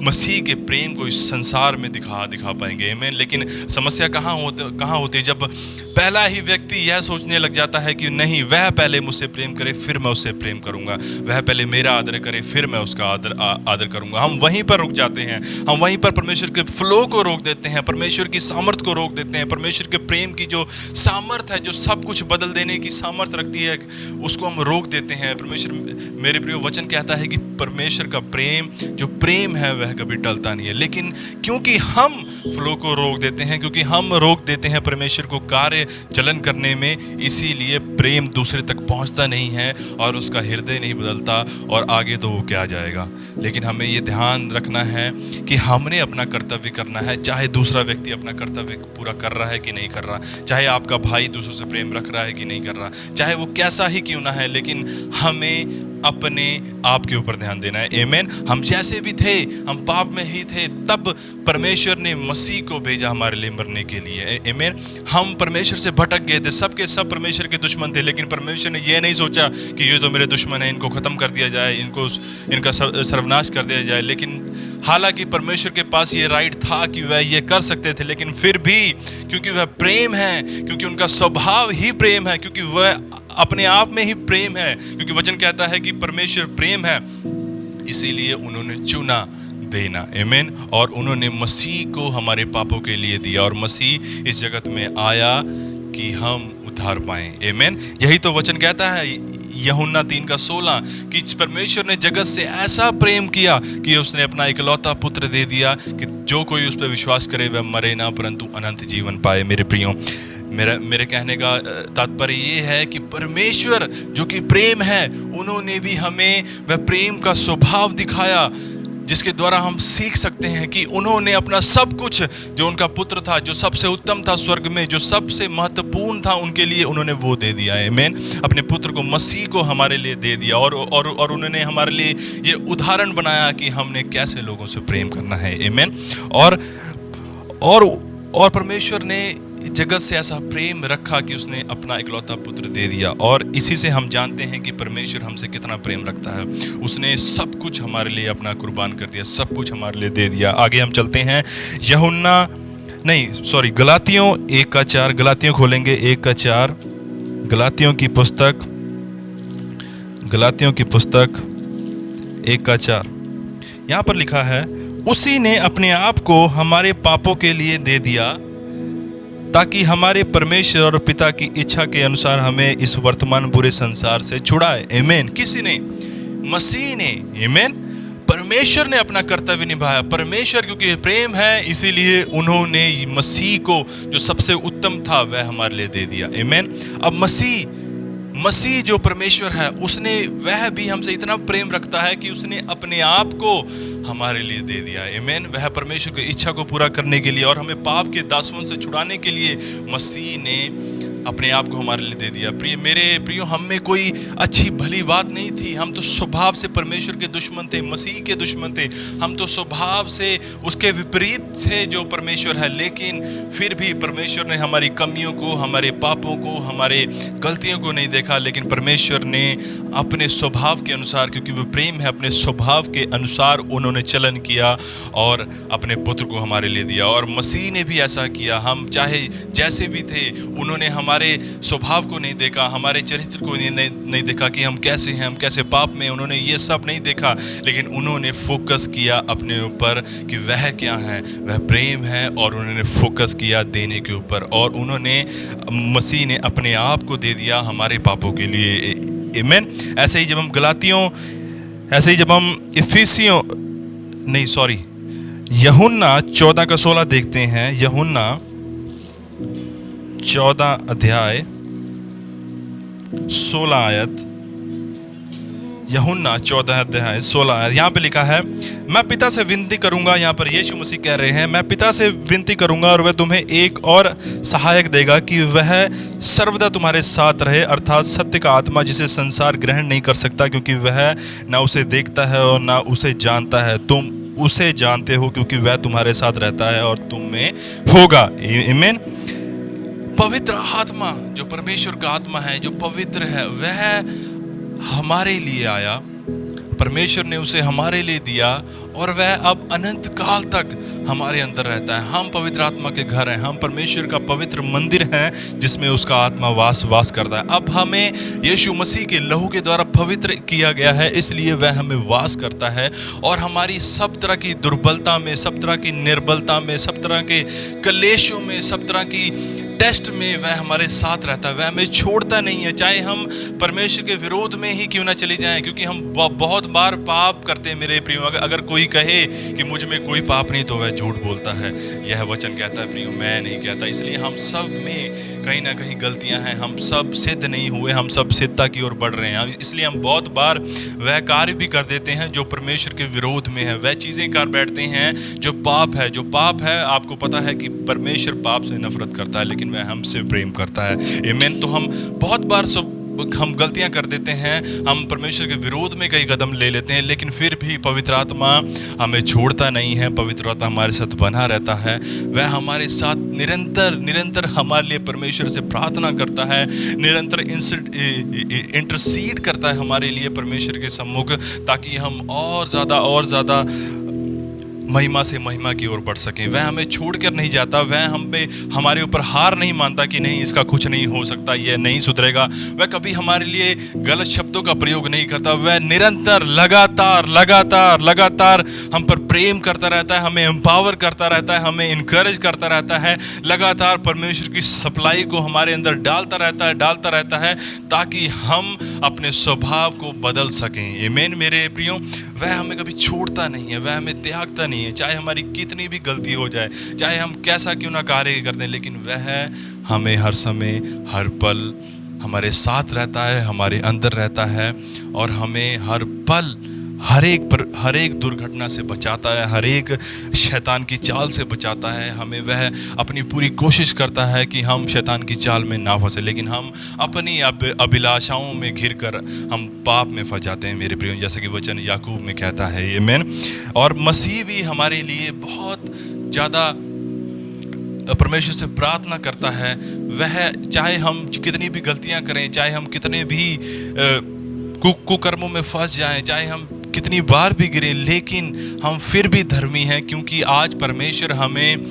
मसीह के प्रेम को इस संसार में दिखा पाएंगे। आमीन। लेकिन समस्या कहाँ होती है? जब पहला ही व्यक्ति यह सोचने लग जाता है कि नहीं, वह पहले मुझसे प्रेम करे फिर मैं उससे प्रेम करूंगा, वह पहले मेरा आदर करे फिर मैं उसका आदर करूंगा। हम वहीं पर रुक जाते हैं, हम वहीं पर परमेश्वर के फ्लो को रोक देते हैं, परमेश्वर की सामर्थ को रोक देते हैं, परमेश्वर के प्रेम की जो सामर्थ है, जो सब कुछ बदल देने की सामर्थ रखती है, उसको हम रोक देते हैं। परमेश्वर, मेरे प्रिय, वचन कहता है कि परमेश्वर का प्रेम, जो प्रेम है वह कभी टलता नहीं है। लेकिन क्योंकि हम फ्लो को रोक देते हैं, क्योंकि हम रोक देते हैं परमेश्वर को कार्य चलन करने में, इसीलिए प्रेम दूसरे तक पहुंचता नहीं है और उसका हृदय नहीं बदलता, और आगे तो वो क्या जाएगा। लेकिन हमें ये ध्यान रखना है कि हमने अपना कर्तव्य करना है, चाहे दूसरा व्यक्ति अपना कर्तव्य पूरा कर रहा है कि नहीं कर रहा, चाहे आपका भाई दूसरों से प्रेम रख रहा है कि नहीं कर रहा, चाहे वो कैसा ही क्यों ना है, लेकिन हमें अपने आप के ऊपर ध्यान देना है। आमीन। हम जैसे भी थे, हम पाप में ही थे, तब परमेश्वर ने मसीह को भेजा हमारे लिए मरने के लिए। आमीन। हम परमेश्वर से भटक गए थे, सब के सब परमेश्वर के दुश्मन थे, लेकिन परमेश्वर ने यह नहीं सोचा कि ये तो मेरे दुश्मन है, इनको खत्म कर दिया जाए, इनका सर्वनाश कर दिया जाए। लेकिन हालांकि परमेश्वर के पास ये राइट था कि वह ये कर सकते थे, लेकिन फिर भी क्योंकि वह प्रेम है, क्योंकि उनका स्वभाव ही प्रेम है, क्योंकि वह अपने आप में ही प्रेम है, क्योंकि वचन कहता है कि परमेश्वर प्रेम है, इसीलिए उन्होंने चुना देना। आमीन। और उन्होंने मसीह को हमारे पापों के लिए दिया, और मसीह इस जगत में आया कि हम उद्धार पाएं। आमीन। यही तो वचन कहता है यूहन्ना 3:16 कि परमेश्वर ने जगत से ऐसा प्रेम किया कि उसने अपना इकलौता पुत्र दे दिया कि जो कोई उस पर विश्वास करे वह मरे ना परंतु अनंत जीवन पाए। मेरे प्रियो, मेरे कहने का तात्पर्य ये है कि परमेश्वर जो कि प्रेम है, उन्होंने भी हमें वह प्रेम का स्वभाव दिखाया, जिसके द्वारा हम सीख सकते हैं कि उन्होंने अपना सब कुछ, जो उनका पुत्र था, जो सबसे उत्तम था स्वर्ग में, जो सबसे महत्वपूर्ण था उनके लिए, उन्होंने वो दे दिया। आमीन। अपने पुत्र को, मसीह को हमारे लिए दे दिया, और उन्होंने हमारे लिए ये उदाहरण बनाया कि हमने कैसे लोगों से प्रेम करना है। आमीन। और परमेश्वर ने जगत से ऐसा प्रेम रखा कि उसने अपना इकलौता पुत्र दे दिया, और इसी से हम जानते हैं कि परमेश्वर हमसे कितना प्रेम रखता है। उसने सब कुछ हमारे लिए अपना कुर्बान कर दिया, सब कुछ हमारे लिए दे दिया। आगे हम चलते हैं, गलातियों 1:4, गलातियों खोलेंगे 1:4, गलातियों की पुस्तक 1:4। यहाँ पर लिखा है, उसी ने अपने आप को हमारे पापों के लिए दे दिया ताकि हमारे परमेश्वर और पिता की इच्छा के अनुसार हमें इस वर्तमान बुरे संसार से छुड़ाए। आमीन। किसी ने? मसीह ने। आमीन। परमेश्वर ने अपना कर्तव्य निभाया। परमेश्वर क्योंकि प्रेम है, इसीलिए उन्होंने मसीह को, जो सबसे उत्तम था, वह हमारे लिए दे दिया। आमीन। अब मसीह जो परमेश्वर है, उसने, वह भी हमसे इतना प्रेम रखता है कि उसने अपने आप को हमारे लिए दे दिया। आमीन। वह परमेश्वर की इच्छा को पूरा करने के लिए और हमें पाप के दासों से छुड़ाने के लिए मसीह ने अपने आप को हमारे लिए दे दिया। मेरे प्रियो, हम में कोई अच्छी भली बात नहीं थी, हम तो स्वभाव से परमेश्वर के दुश्मन थे, मसीह के दुश्मन थे, हम तो स्वभाव से उसके विपरीत थे जो परमेश्वर है। लेकिन फिर भी परमेश्वर ने हमारी कमियों को, हमारे पापों को, हमारे गलतियों को नहीं देखा, लेकिन परमेश्वर ने अपने स्वभाव के अनुसार, क्योंकि वो प्रेम है, अपने स्वभाव के अनुसार उन्होंने चलन किया और अपने पुत्र को हमारे लिए दिया। और मसीह ने भी ऐसा किया। हम चाहे जैसे भी थे, उन्होंने हमारे हमारे स्वभाव को नहीं देखा, हमारे चरित्र को नहीं देखा कि हम कैसे हैं, हम कैसे पाप में। उन्होंने ये सब नहीं देखा, लेकिन उन्होंने फोकस किया अपने ऊपर कि वह क्या है, वह प्रेम है, और उन्होंने फोकस किया देने के ऊपर, और उन्होंने मसीह ने अपने आप को दे दिया हमारे पापों के लिए। आमीन। ऐसे ही जब हम यूहन्ना 14:16 देखते हैं, यूहन्ना 14 अध्याय 16 आयत, यूहन्ना 14 अध्याय 16 आयत, यहाँ पे लिखा है, मैं पिता से विनती करूंगा। यहाँ पर यीशु मसीह कह रहे हैं, मैं पिता से विनती करूंगा और वह तुम्हें एक और सहायक देगा कि वह सर्वदा तुम्हारे साथ रहे, अर्थात सत्य का आत्मा, जिसे संसार ग्रहण नहीं कर सकता क्योंकि वह ना उसे देखता है और ना उसे जानता है। तुम उसे जानते हो क्योंकि वह तुम्हारे साथ रहता है और तुम में होगा। आमीन। पवित्र आत्मा, जो परमेश्वर का आत्मा है, जो पवित्र है, वह हमारे लिए आया, परमेश्वर ने उसे हमारे लिए दिया, और वह अब अनंत काल तक हमारे अंदर रहता है। हम पवित्र आत्मा के घर हैं, हम परमेश्वर का पवित्र मंदिर हैं जिसमें उसका आत्मा वास करता है। अब हमें यीशु मसीह के लहू के द्वारा पवित्र किया गया है, इसलिए वह हमें वास करता है, और हमारी सब तरह की दुर्बलता में, सब तरह की निर्बलता में, सब तरह के कलेशों में, सब तरह की टेस्ट में वह हमारे साथ रहता है। वह हमें छोड़ता नहीं है, चाहे हम परमेश्वर के विरोध में ही क्यों ना चले जाएं, क्योंकि हम बहुत बार पाप करते हैं मेरे प्रियो। अगर कोई कहे कि मुझ में कोई पाप नहीं तो वह झूठ बोलता है। यह वचन कहता है प्रियो, मैं नहीं कहता। इसलिए हम सब में कहीं ना कहीं गलतियां हैं, हम सब सिद्ध नहीं हुए, हम सब सिद्धता की ओर बढ़ रहे हैं। इसलिए हम बहुत बार वह कार्य भी कर देते हैं जो परमेश्वर के विरोध में है, वह चीज़ें कर बैठते हैं जो पाप है। जो पाप है, आपको पता है कि परमेश्वर पाप से नफरत करता है, लेकिन वह हमसे प्रेम करता है। आमीन। तो हम बहुत बार हम गलतियां कर देते हैं, हम परमेश्वर के विरोध में कई कदम ले लेते हैं, लेकिन फिर भी पवित्र आत्मा हमें छोड़ता नहीं है। पवित्र आत्मा हमारे साथ बना रहता है, वह हमारे साथ निरंतर हमारे लिए परमेश्वर से प्रार्थना करता है, निरंतर इंटरसीड करता है हमारे लिए परमेश्वर के सम्मुख, ताकि हम और ज़्यादा महिमा से महिमा की ओर बढ़ सकें। वह हमें छोड़कर नहीं जाता, वह हमारे ऊपर हार नहीं मानता कि नहीं, इसका कुछ नहीं हो सकता, यह नहीं सुधरेगा। वह कभी हमारे लिए गलत शब्दों का प्रयोग नहीं करता। वह निरंतर लगातार हम पर प्रेम करता रहता है, हमें एम्पावर करता रहता है, हमें इनकरेज करता रहता है, लगातार परमेश्वर की सप्लाई को हमारे अंदर डालता रहता है ताकि हम अपने स्वभाव को बदल सकें। आमीन मेरे प्रियो। वह हमें कभी छोड़ता नहीं है, वह हमें त्यागता नहीं है, चाहे हमारी कितनी भी गलती हो जाए, चाहे हम कैसा क्यों ना कार्य कर दें, लेकिन वह हमें हर समय हर पल हमारे साथ रहता है, हमारे अंदर रहता है, और हमें हर पल हर एक दुर्घटना से बचाता है, हर एक शैतान की चाल से बचाता है। हमें वह अपनी पूरी कोशिश करता है कि हम शैतान की चाल में ना फंसे, लेकिन हम अपनी अभिलाषाओं में घिर कर हम पाप में फंस जाते हैं मेरे प्रियो, जैसे कि वचन याकूब में कहता है। आमीन। और मसीह भी हमारे लिए बहुत ज़्यादा परमेश्वर से प्रार्थना करता है। वह चाहे हम कितनी भी गलतियां करें, चाहे हम कितने भी कुकर्मों में फंस जाएं, चाहे हम कितनी बार भी गिरे, लेकिन हम फिर भी धर्मी हैं, क्योंकि आज परमेश्वर हमें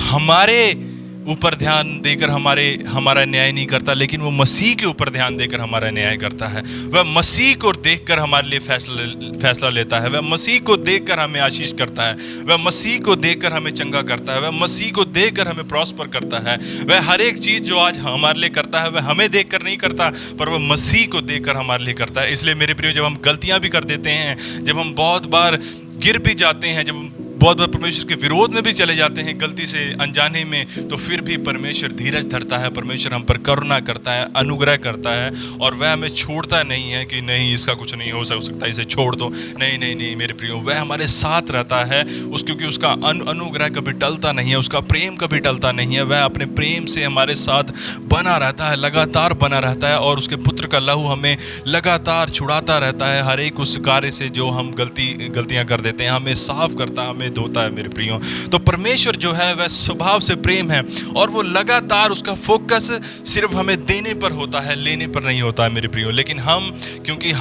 हमारे ऊपर ध्यान देकर हमारा न्याय नहीं करता, लेकिन वो मसीह के ऊपर ध्यान देकर हमारा न्याय करता है। वह मसीह को देखकर हमारे लिए फैसला लेता है, वह मसीह को देखकर हमें आशीष करता है, वह मसीह को देखकर हमें चंगा करता है, वह मसीह को देखकर हमें प्रॉस्पर करता है। वह हर एक चीज़ जो आज हमारे लिए करता है, वह हमें देखकर नहीं करता, पर वह मसीह को देखकर हमारे लिए करता है। इसलिए मेरे प्रियो, जब हम गलतियां भी कर देते हैं, जब हम बहुत बार गिर भी जाते हैं, जब बहुत बार परमेश्वर के विरोध में भी चले जाते हैं गलती से, अनजाने में, तो फिर भी परमेश्वर धीरज धरता है, परमेश्वर हम पर करुणा करता है, अनुग्रह करता है, और वह हमें छोड़ता नहीं है कि नहीं इसका कुछ नहीं हो सकता, इसे छोड़ दो। नहीं मेरे प्रियो, वह हमारे साथ रहता है, क्योंकि उसका अनुग्रह कभी टलता नहीं है, उसका प्रेम कभी टलता नहीं है। वह अपने प्रेम से हमारे साथ बना रहता है, लगातार बना रहता है, और उसके पुत्र का लहू हमें लगातार छुड़ाता रहता है हर एक उस कार्य से जो हम गलतियां कर देते हैं। हमें साफ करता है, हमें हमें धोता है मेरे प्रियो। तो परमेश्वर जो है वह स्वभाव से प्रेम है और वो लगातार उसका फोकस सिर्फ हमें देने पर होता है, लेने पर नहीं होता है मेरे प्रियो। लेकिन क्योंकि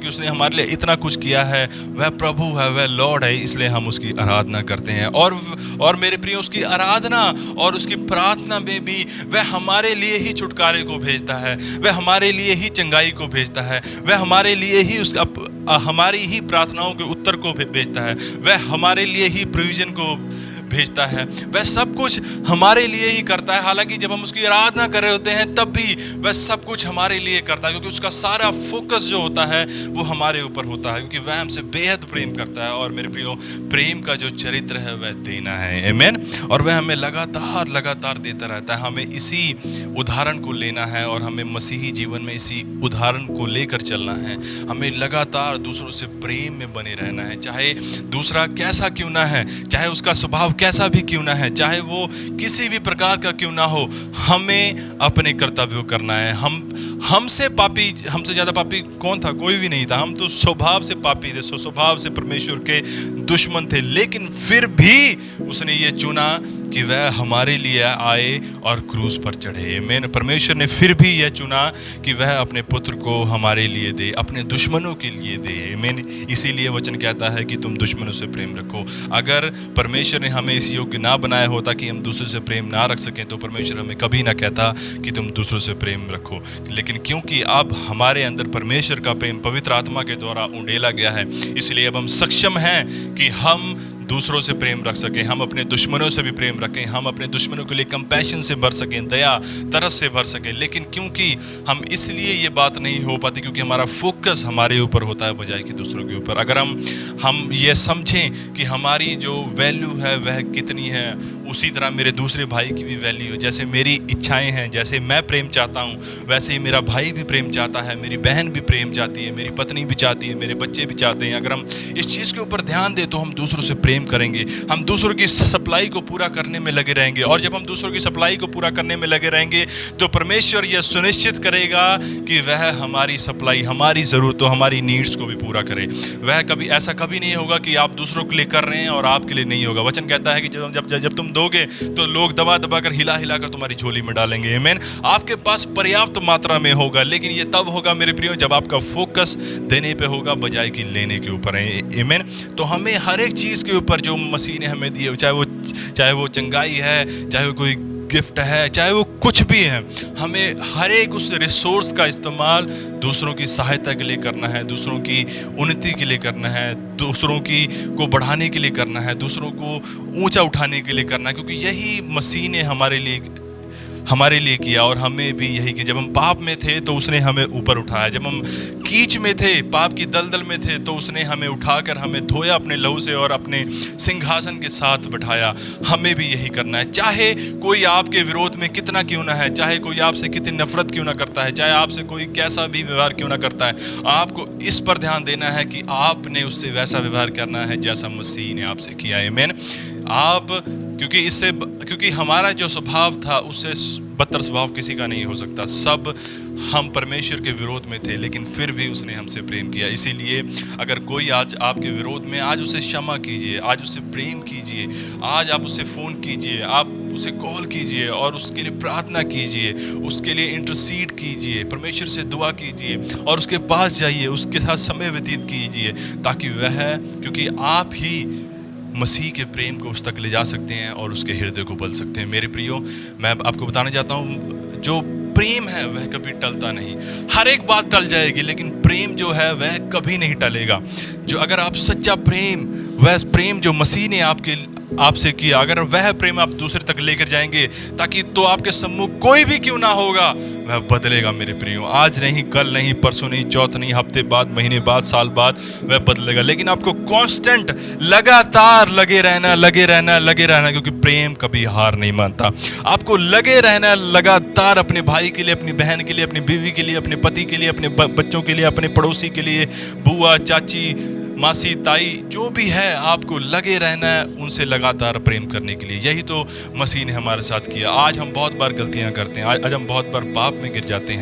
उसने हमारे लिए इतना कुछ किया है, वह प्रभु है, वह लॉर्ड है, इसलिए हम उसकी आराधना करते हैं। और मेरे प्रियो, उसकी आराधना और उसकी प्रार्थना में भी वह हमारे लिए ही छुटकारे को भेजता है, वह हमारे लिए ही चंगाई को भेजता है, वह हमारे लिए ही हमारी ही प्रार्थनाओं के उत्तर को भेजता है, वह हमारे लिए ही प्रोविजन को भेजता है, वह सब कुछ हमारे लिए ही करता है। हालांकि जब हम उसकी आराधना कर रहे होते हैं तब भी वह सब कुछ हमारे लिए करता है, क्योंकि उसका सारा फोकस जो होता है वो हमारे ऊपर होता है, क्योंकि वह हमसे बेहद प्रेम करता है। और मेरे प्रियो, प्रेम का जो चरित्र है वह देना है, आमीन। और वह हमें लगातार देता रहता है। हमें इसी उदाहरण को लेना है और हमें मसीही जीवन में इसी उदाहरण को लेकर चलना है। हमें लगातार दूसरों से प्रेम में बने रहना है, चाहे दूसरा कैसा क्यों ना है, चाहे उसका स्वभाव कैसा भी क्यों ना है, चाहे वो किसी भी प्रकार का क्यों ना हो, हमें अपने कर्तव्य को करना है। हमसे ज्यादा पापी कौन था? कोई भी नहीं था। हम तो स्वभाव से पापी थे, स्वभाव से परमेश्वर के दुश्मन थे, लेकिन फिर भी उसने ये चुना कि वह हमारे लिए आए और क्रूस पर चढ़े। आमीन। परमेश्वर ने फिर भी यह चुना कि वह अपने पुत्र को हमारे लिए दे, अपने दुश्मनों के लिए दे। आमीन। इसीलिए वचन कहता है कि तुम दुश्मनों से प्रेम रखो। अगर परमेश्वर ने हमें इस योग्य ना बनाया होता कि हम दूसरों से प्रेम ना रख सकें, तो परमेश्वर हमें कभी ना कहता कि तुम दूसरों से प्रेम रखो। लेकिन क्योंकि अब हमारे अंदर परमेश्वर का प्रेम पवित्र आत्मा के द्वारा उंडेला गया है, इसलिए अब हम सक्षम हैं कि हम दूसरों से प्रेम रख सकें, हम अपने दुश्मनों से भी प्रेम रखें, हम अपने दुश्मनों के लिए कंपैशन से भर सकें, दया तरस से भर सकें। लेकिन क्योंकि हम इसलिए ये बात नहीं हो पाती क्योंकि हमारा फोकस हमारे ऊपर होता है बजाय कि दूसरों के ऊपर। अगर हम ये समझें कि हमारी जो वैल्यू है वह कितनी है, उसी तरह मेरे दूसरे भाई की भी वैल्यू है। जैसे मेरी इच्छाएं हैं, जैसे मैं प्रेम चाहता हूँ, वैसे ही मेरा भाई भी प्रेम चाहता है, मेरी बहन भी प्रेम चाहती है, मेरी पत्नी भी चाहती है, मेरे बच्चे भी चाहते हैं। अगर हम इस चीज़ के ऊपर ध्यान दें तो हम दूसरों से प्रेम करेंगे, हम दूसरों की सप्लाई को पूरा करने में लगे रहेंगे। और जब हम दूसरों की सप्लाई को पूरा करने में लगे रहेंगे तो परमेश्वर यह सुनिश्चित करेगा कि वह हमारी सप्लाई, हमारी ज़रूरतों, हमारी नीड्स को भी पूरा करे। वह ऐसा कभी नहीं होगा कि आप दूसरों के लिए कर रहे हैं और आपके लिए नहीं होगा। वचन कहता है कि जब तुम दोगे तो लोग दबा कर हिला कर तुम्हारी झोली में डालेंगे। आमीन। आपके पास पर्याप्त मात्रा में होगा, लेकिन ये तब होगा मेरे प्रियो जब आपका फोकस देने पे होगा बजाय कि लेने के ऊपर है। आमीन। तो हमें हर एक चीज़ के ऊपर जो मसीह ने हमें दी है, चाहे वो चंगाई है, चाहे वो कोई गिफ्ट है, चाहे वो कुछ भी है, हमें हर एक उस रिसोर्स का इस्तेमाल दूसरों की सहायता के लिए करना है, दूसरों की उन्नति के लिए करना है, दूसरों को बढ़ाने के लिए करना है, दूसरों को ऊंचा उठाने के लिए करना है, क्योंकि यही मसीह ने हमारे लिए किया। और हमें भी यही कि जब हम पाप में थे तो उसने हमें ऊपर उठाया, जब हम कीच में थे, पाप की दलदल में थे, तो उसने हमें उठाकर हमें धोया अपने लहू से और अपने सिंहासन के साथ बैठाया। हमें भी यही करना है, चाहे कोई आपके विरोध में कितना क्यों ना है, चाहे कोई आपसे कितनी नफरत क्यों ना करता है, चाहे आपसे कोई कैसा भी व्यवहार क्यों ना करता है, आपको इस पर ध्यान देना है कि आपने उससे वैसा व्यवहार करना है जैसा मसीह ने आपसे किया है। आमीन। क्योंकि हमारा जो स्वभाव था उससे बदतर स्वभाव किसी का नहीं हो सकता। सब हम परमेश्वर के विरोध में थे, लेकिन फिर भी उसने हमसे प्रेम किया। इसीलिए अगर कोई आज आपके विरोध में, आज उसे क्षमा कीजिए, आज उसे प्रेम कीजिए, आज आप उसे फ़ोन कीजिए, आप उसे कॉल कीजिए और उसके लिए प्रार्थना कीजिए, उसके लिए इंटरसीड कीजिए, परमेश्वर से दुआ कीजिए और उसके पास जाइए, उसके साथ समय व्यतीत कीजिए, ताकि क्योंकि आप ही मसीह के प्रेम को उस तक ले जा सकते हैं और उसके हृदय को बदल सकते हैं। मेरे प्रियो, मैं आपको बताना चाहता हूँ, जो प्रेम है वह कभी टलता नहीं। हर एक बात टल जाएगी, लेकिन प्रेम जो है वह कभी नहीं टलेगा। जो अगर आप सच्चा प्रेम, वह प्रेम जो मसीह ने आपसे किया, अगर वह प्रेम आप दूसरे तक लेकर जाएंगे, ताकि तो आपके सम्मुख कोई भी क्यों ना होगा, वह बदलेगा मेरे प्रियो। आज नहीं, कल नहीं, परसों नहीं, चौथ नहीं, हफ्ते बाद, महीने बाद, साल बाद वह बदलेगा। लेकिन आपको कांस्टेंट लगातार लगे रहना, क्योंकि प्रेम कभी हार नहीं मानता। आपको लगे रहना लगातार, अपने भाई के लिए, अपनी बहन के लिए, अपनी बीवी के लिए, अपने पति के लिए, अपने बच्चों के लिए, अपने पड़ोसी के लिए, बुआ, चाची, मासी, ताई, जो भी है, आपको लगे रहना है उनसे लगातार प्रेम करने के लिए। यही तो मसीह ने हमारे साथ किया। आज हम बहुत बार गलतियां करते हैं, आज हम बहुत बार पाप में गिर जाते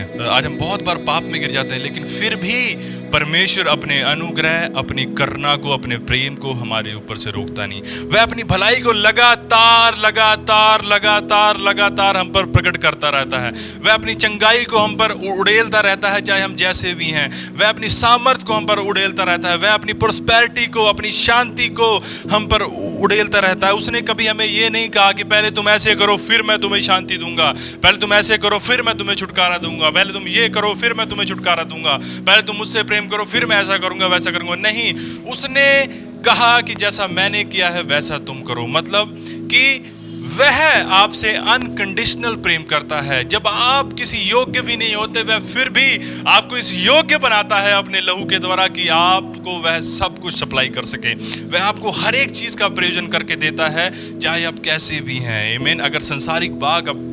हैं, लेकिन फिर भी परमेश्वर अपने अनुग्रह, अपनी करुणा को, अपने प्रेम को हमारे ऊपर से रोकता नहीं। वह अपनी भलाई को लगातार लगातार लगातार लगातार हम पर प्रकट करता रहता है। वह अपनी चंगाई को हम पर उड़ेलता रहता है, चाहे हम जैसे भी हैं। वह अपनी सामर्थ को हम पर उड़ेलता रहता है। वह अपनी प्रोस्पेरिटी को, अपनी शांति को हम पर उड़ेलता रहता है। उसने कभी हमें ये नहीं कहा कि पहले तुम ऐसे करो फिर मैं तुम्हें शांति दूंगा, पहले तुम ऐसे करो फिर मैं तुम्हें छुटकारा दूंगा, पहले तुम ये करो फिर मैं तुम्हें छुटकारा दूंगा, पहले तुम मुझसे प्रेम करो फिर मैं ऐसा करूंगा वैसा करूंगा। नहीं, उसने कहा कि जैसा मैंने किया है वैसा तुम करो। मतलब कि वह आपसे अनकंडीशनल प्रेम करता है। जब आप किसी योग्य भी नहीं होते, वह फिर भी आपको इस योग्य बनाता है अपने लहू के द्वारा कि आपको वह सब कुछ सप्लाई कर सके। वह आपको हर एक चीज का प्रयोजन करके देता है, चाहे आप कैसे भी हैं। आमीन। अगर संसारिक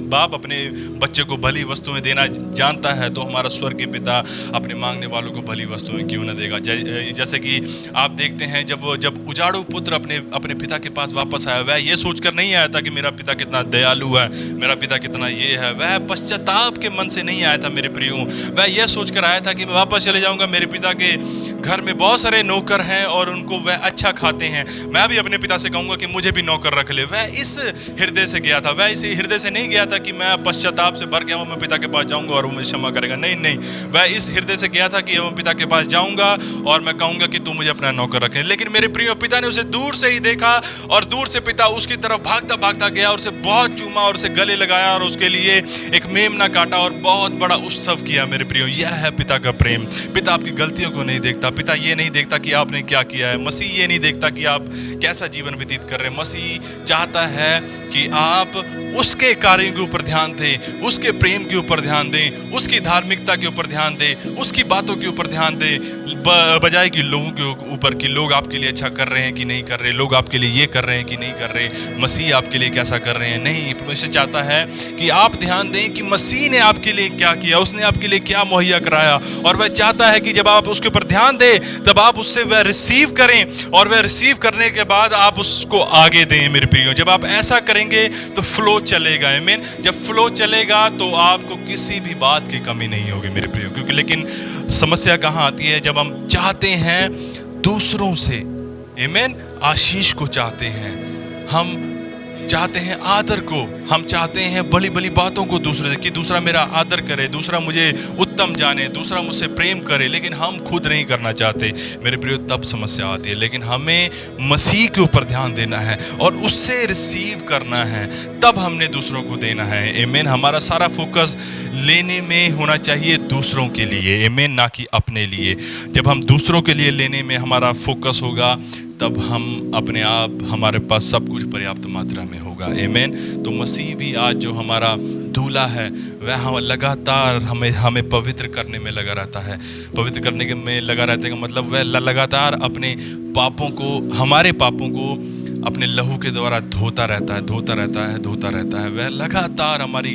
बाप अपने बच्चे को भली वस्तुएं देना जानता है, तो हमारा स्वर्गीय पिता अपने मांगने वालों को भली वस्तुएं क्यों न देगा। जैसे कि आप देखते हैं, जब उजाड़ू पुत्र अपने पिता के पास वापस आया, वह ये सोचकर नहीं आया था कि मेरा पिता कितना दयालु है, मेरा पिता कितना ये है। वह पश्चाताप के मन से नहीं आया था मेरे प्रियो। वह यह सोचकर आया था कि मैं वापस चले जाऊंगा, मेरे पिता के घर में बहुत सारे नौकर हैं और उनको वह अच्छा खाते हैं, मैं भी अपने पिता से कहूंगा कि मुझे भी नौकर रख ले। वह इस हृदय से गया था। वह इस हृदय से नहीं गया था कि मैं पश्चाताप से भर गया हूं, मैं पिता के पास जाऊंगा और वो मुझे क्षमा करेगा। नहीं नहीं, वह इस हृदय से गया था कि मैं पिता के पास जाऊंगा और मैं कहूंगा कि तू मुझे अपना नौकर रखे। लेकिन मेरे प्रियो, पिता ने उसे दूर से ही देखा और दूर से पिता उसकी तरफ भागता भागता गया और उसे बहुत चूमा और उसे गले लगाया और उसके लिए एक मेमना काटा और बहुत बड़ा उत्सव किया। मेरे प्रियो, यह है पिता का प्रेम। पिता आपकी गलतियों को नहीं देखता। पिता ये नहीं देखता कि आपने क्या किया है। मसीह ये नहीं देखता कि आप कैसा जीवन व्यतीत कर रहे हैं। मसीह चाहता है कि आप उसके कार्यों के ऊपर ध्यान दें, उसके प्रेम के ऊपर ध्यान दें, उसकी धार्मिकता के ऊपर ध्यान दें, उसकी बातों के ऊपर ध्यान दें, बजाय कि लोगों के ऊपर कि लोग आपके लिए अच्छा कर रहे हैं कि नहीं कर रहे, लोग आपके लिए ये कर रहे हैं कि नहीं कर रहे, मसीह आपके लिए कैसा कर रहे हैं। नहीं, परमेश्वर चाहता है कि आप ध्यान दें कि मसीह ने आपके लिए क्या किया, उसने आपके लिए क्या मुहैया कराया। और वह चाहता है कि जब आप उसके ऊपर ध्यान दें, तब आप उससे वह रिसीव करें और वह रिसीव करने के बाद आप उसको आगे दें। मेरे प्रियो, जब आप ऐसा करेंगे तो फ्लो चलेगा। आमीन। जब फ्लो चलेगा तो आपको किसी भी बात की कमी नहीं होगी मेरे प्रियो। क्योंकि लेकिन समस्या कहाँ आती है, जब हम चाहते हैं दूसरों से, आमीन, आशीष को चाहते हैं, हम चाहते हैं आदर को, हम चाहते हैं बड़ी बड़ी बातों को दूसरे से, कि दूसरा मेरा आदर करे, दूसरा मुझे उत्तम जाने, दूसरा मुझसे प्रेम करे, लेकिन हम खुद नहीं करना चाहते मेरे प्रियो, तब समस्या आती है। लेकिन हमें मसीह के ऊपर ध्यान देना है और उससे रिसीव करना है, तब हमने दूसरों को देना है। आमीन। हमारा सारा फोकस लेने में होना चाहिए दूसरों के लिए, आमीन, ना कि अपने लिए। जब हम दूसरों के लिए लेने में हमारा फोकस होगा, तब हम अपने आप, हमारे पास सब कुछ पर्याप्त मात्रा में होगा। आमीन। तो मसीह भी आज जो हमारा दूल्हा है, वह हम लगातार हमें पवित्र करने में लगा रहता है। पवित्र करने में लगा रहता है, मतलब वह लगातार अपने पापों को, हमारे पापों को अपने लहू के द्वारा धोता रहता है, धोता रहता है, धोता रहता है। वह लगातार हमारी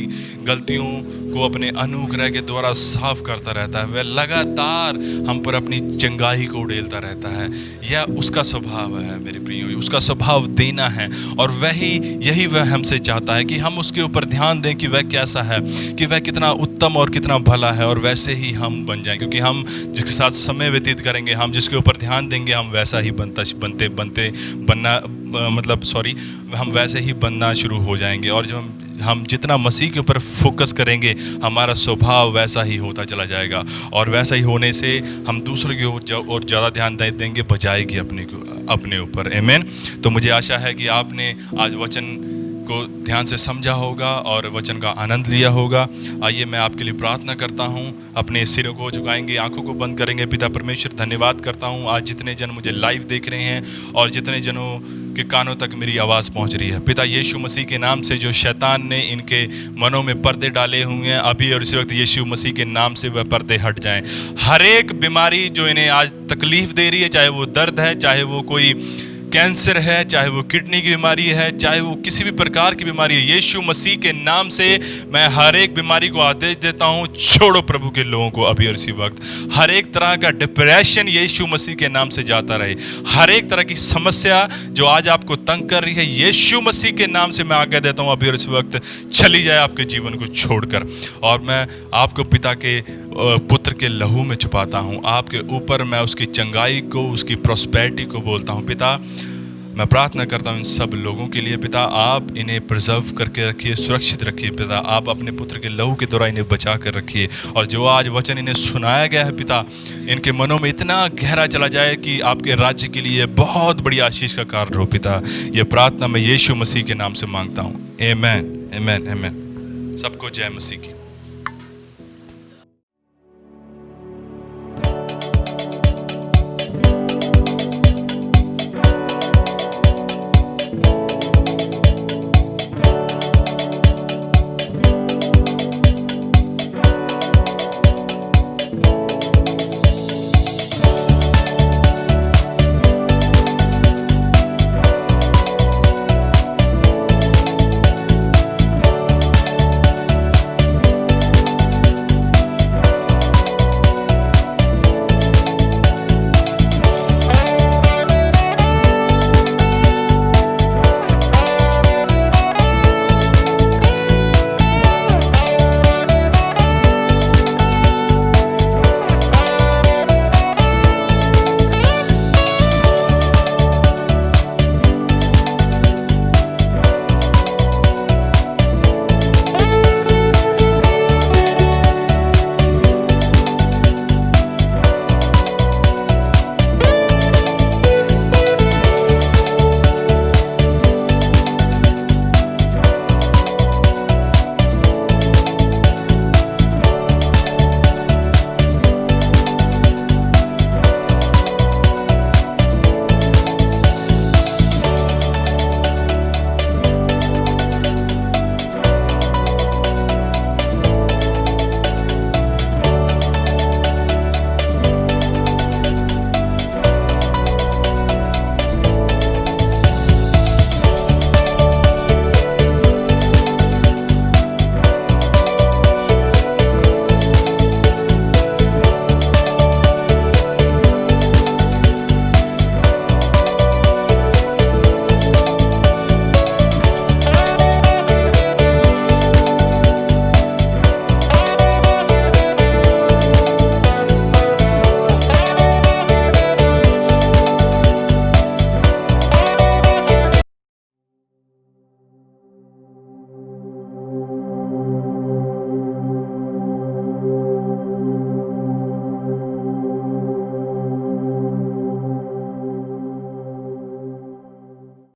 गलतियों को अपने अनुग्रह के द्वारा साफ करता रहता है। वह लगातार हम पर अपनी चंगाई को उड़ेलता रहता है। यह उसका स्वभाव है मेरे प्रियो, उसका स्वभाव देना है। और यही वह हमसे चाहता है कि हम उसके ऊपर ध्यान दें कि वह कैसा है, कि वह कितना उत्तम और कितना भला है, और वैसे ही हम बन जाएं। क्योंकि हम जिसके साथ समय व्यतीत करेंगे, हम जिसके ऊपर ध्यान देंगे, हम वैसा ही हम वैसे ही बनना शुरू हो जाएंगे। और जब हम जितना मसीह के ऊपर फोकस करेंगे, हमारा स्वभाव वैसा ही होता चला जाएगा। और वैसा ही होने से हम दूसरों की ओर ज़्यादा ध्यान देंगे, बजाय कि अपने ऊपर। आमीन। तो मुझे आशा है कि आपने आज वचन को ध्यान से समझा होगा और वचन का आनंद लिया होगा। आइए मैं आपके लिए प्रार्थना करता हूँ। अपने सिरों को झुकाएंगे, आंखों को बंद करेंगे। पिता परमेश्वर, धन्यवाद करता हूँ आज जितने जन मुझे लाइव देख रहे हैं और जितने जनों के कानों तक मेरी आवाज़ पहुँच रही है। पिता यीशु मसीह के नाम से जो शैतान ने इनके मनों में पर्दे डाले हुए हैं, अभी और इस वक्त यीशु मसीह के नाम से वह पर्दे हट जाएं। हर एक बीमारी जो इन्हें आज तकलीफ दे रही है, चाहे वो दर्द है, चाहे वो कोई कैंसर है, चाहे वो किडनी की बीमारी है, चाहे वो किसी भी प्रकार की बीमारी है, यीशु मसीह के नाम से मैं हर एक बीमारी को आदेश देता हूँ, छोड़ो प्रभु के लोगों को अभी और इसी वक्त। हर एक तरह का डिप्रेशन यीशु मसीह के नाम से जाता रहे। हर एक तरह की समस्या जो आज आपको तंग कर रही है, यीशु मसीह के नाम से मैं आज्ञा देता हूँ अभी और इस वक्त चली जाए आपके जीवन को छोड़कर। और मैं आपको पिता के पुत्र के लहू में छुपाता हूँ। आपके ऊपर मैं उसकी चंगाई को, उसकी प्रॉस्पेरिटी को बोलता हूँ। पिता, मैं प्रार्थना करता हूँ इन सब लोगों के लिए। पिता, आप इन्हें प्रिजर्व करके रखिए, सुरक्षित रखिए। पिता, आप अपने पुत्र के लहू के द्वारा इन्हें बचा कर रखिए। और जो आज वचन इन्हें सुनाया गया है पिता, इनके मनों में इतना गहरा चला जाए कि आपके राज्य के लिए बहुत बड़ी आशीष का कारण हो। पिता, ये प्रार्थना मैं यीशु मसीह के नाम से मांगता हूँ। आमीन, आमीन, आमीन। सबको जय मसीह की।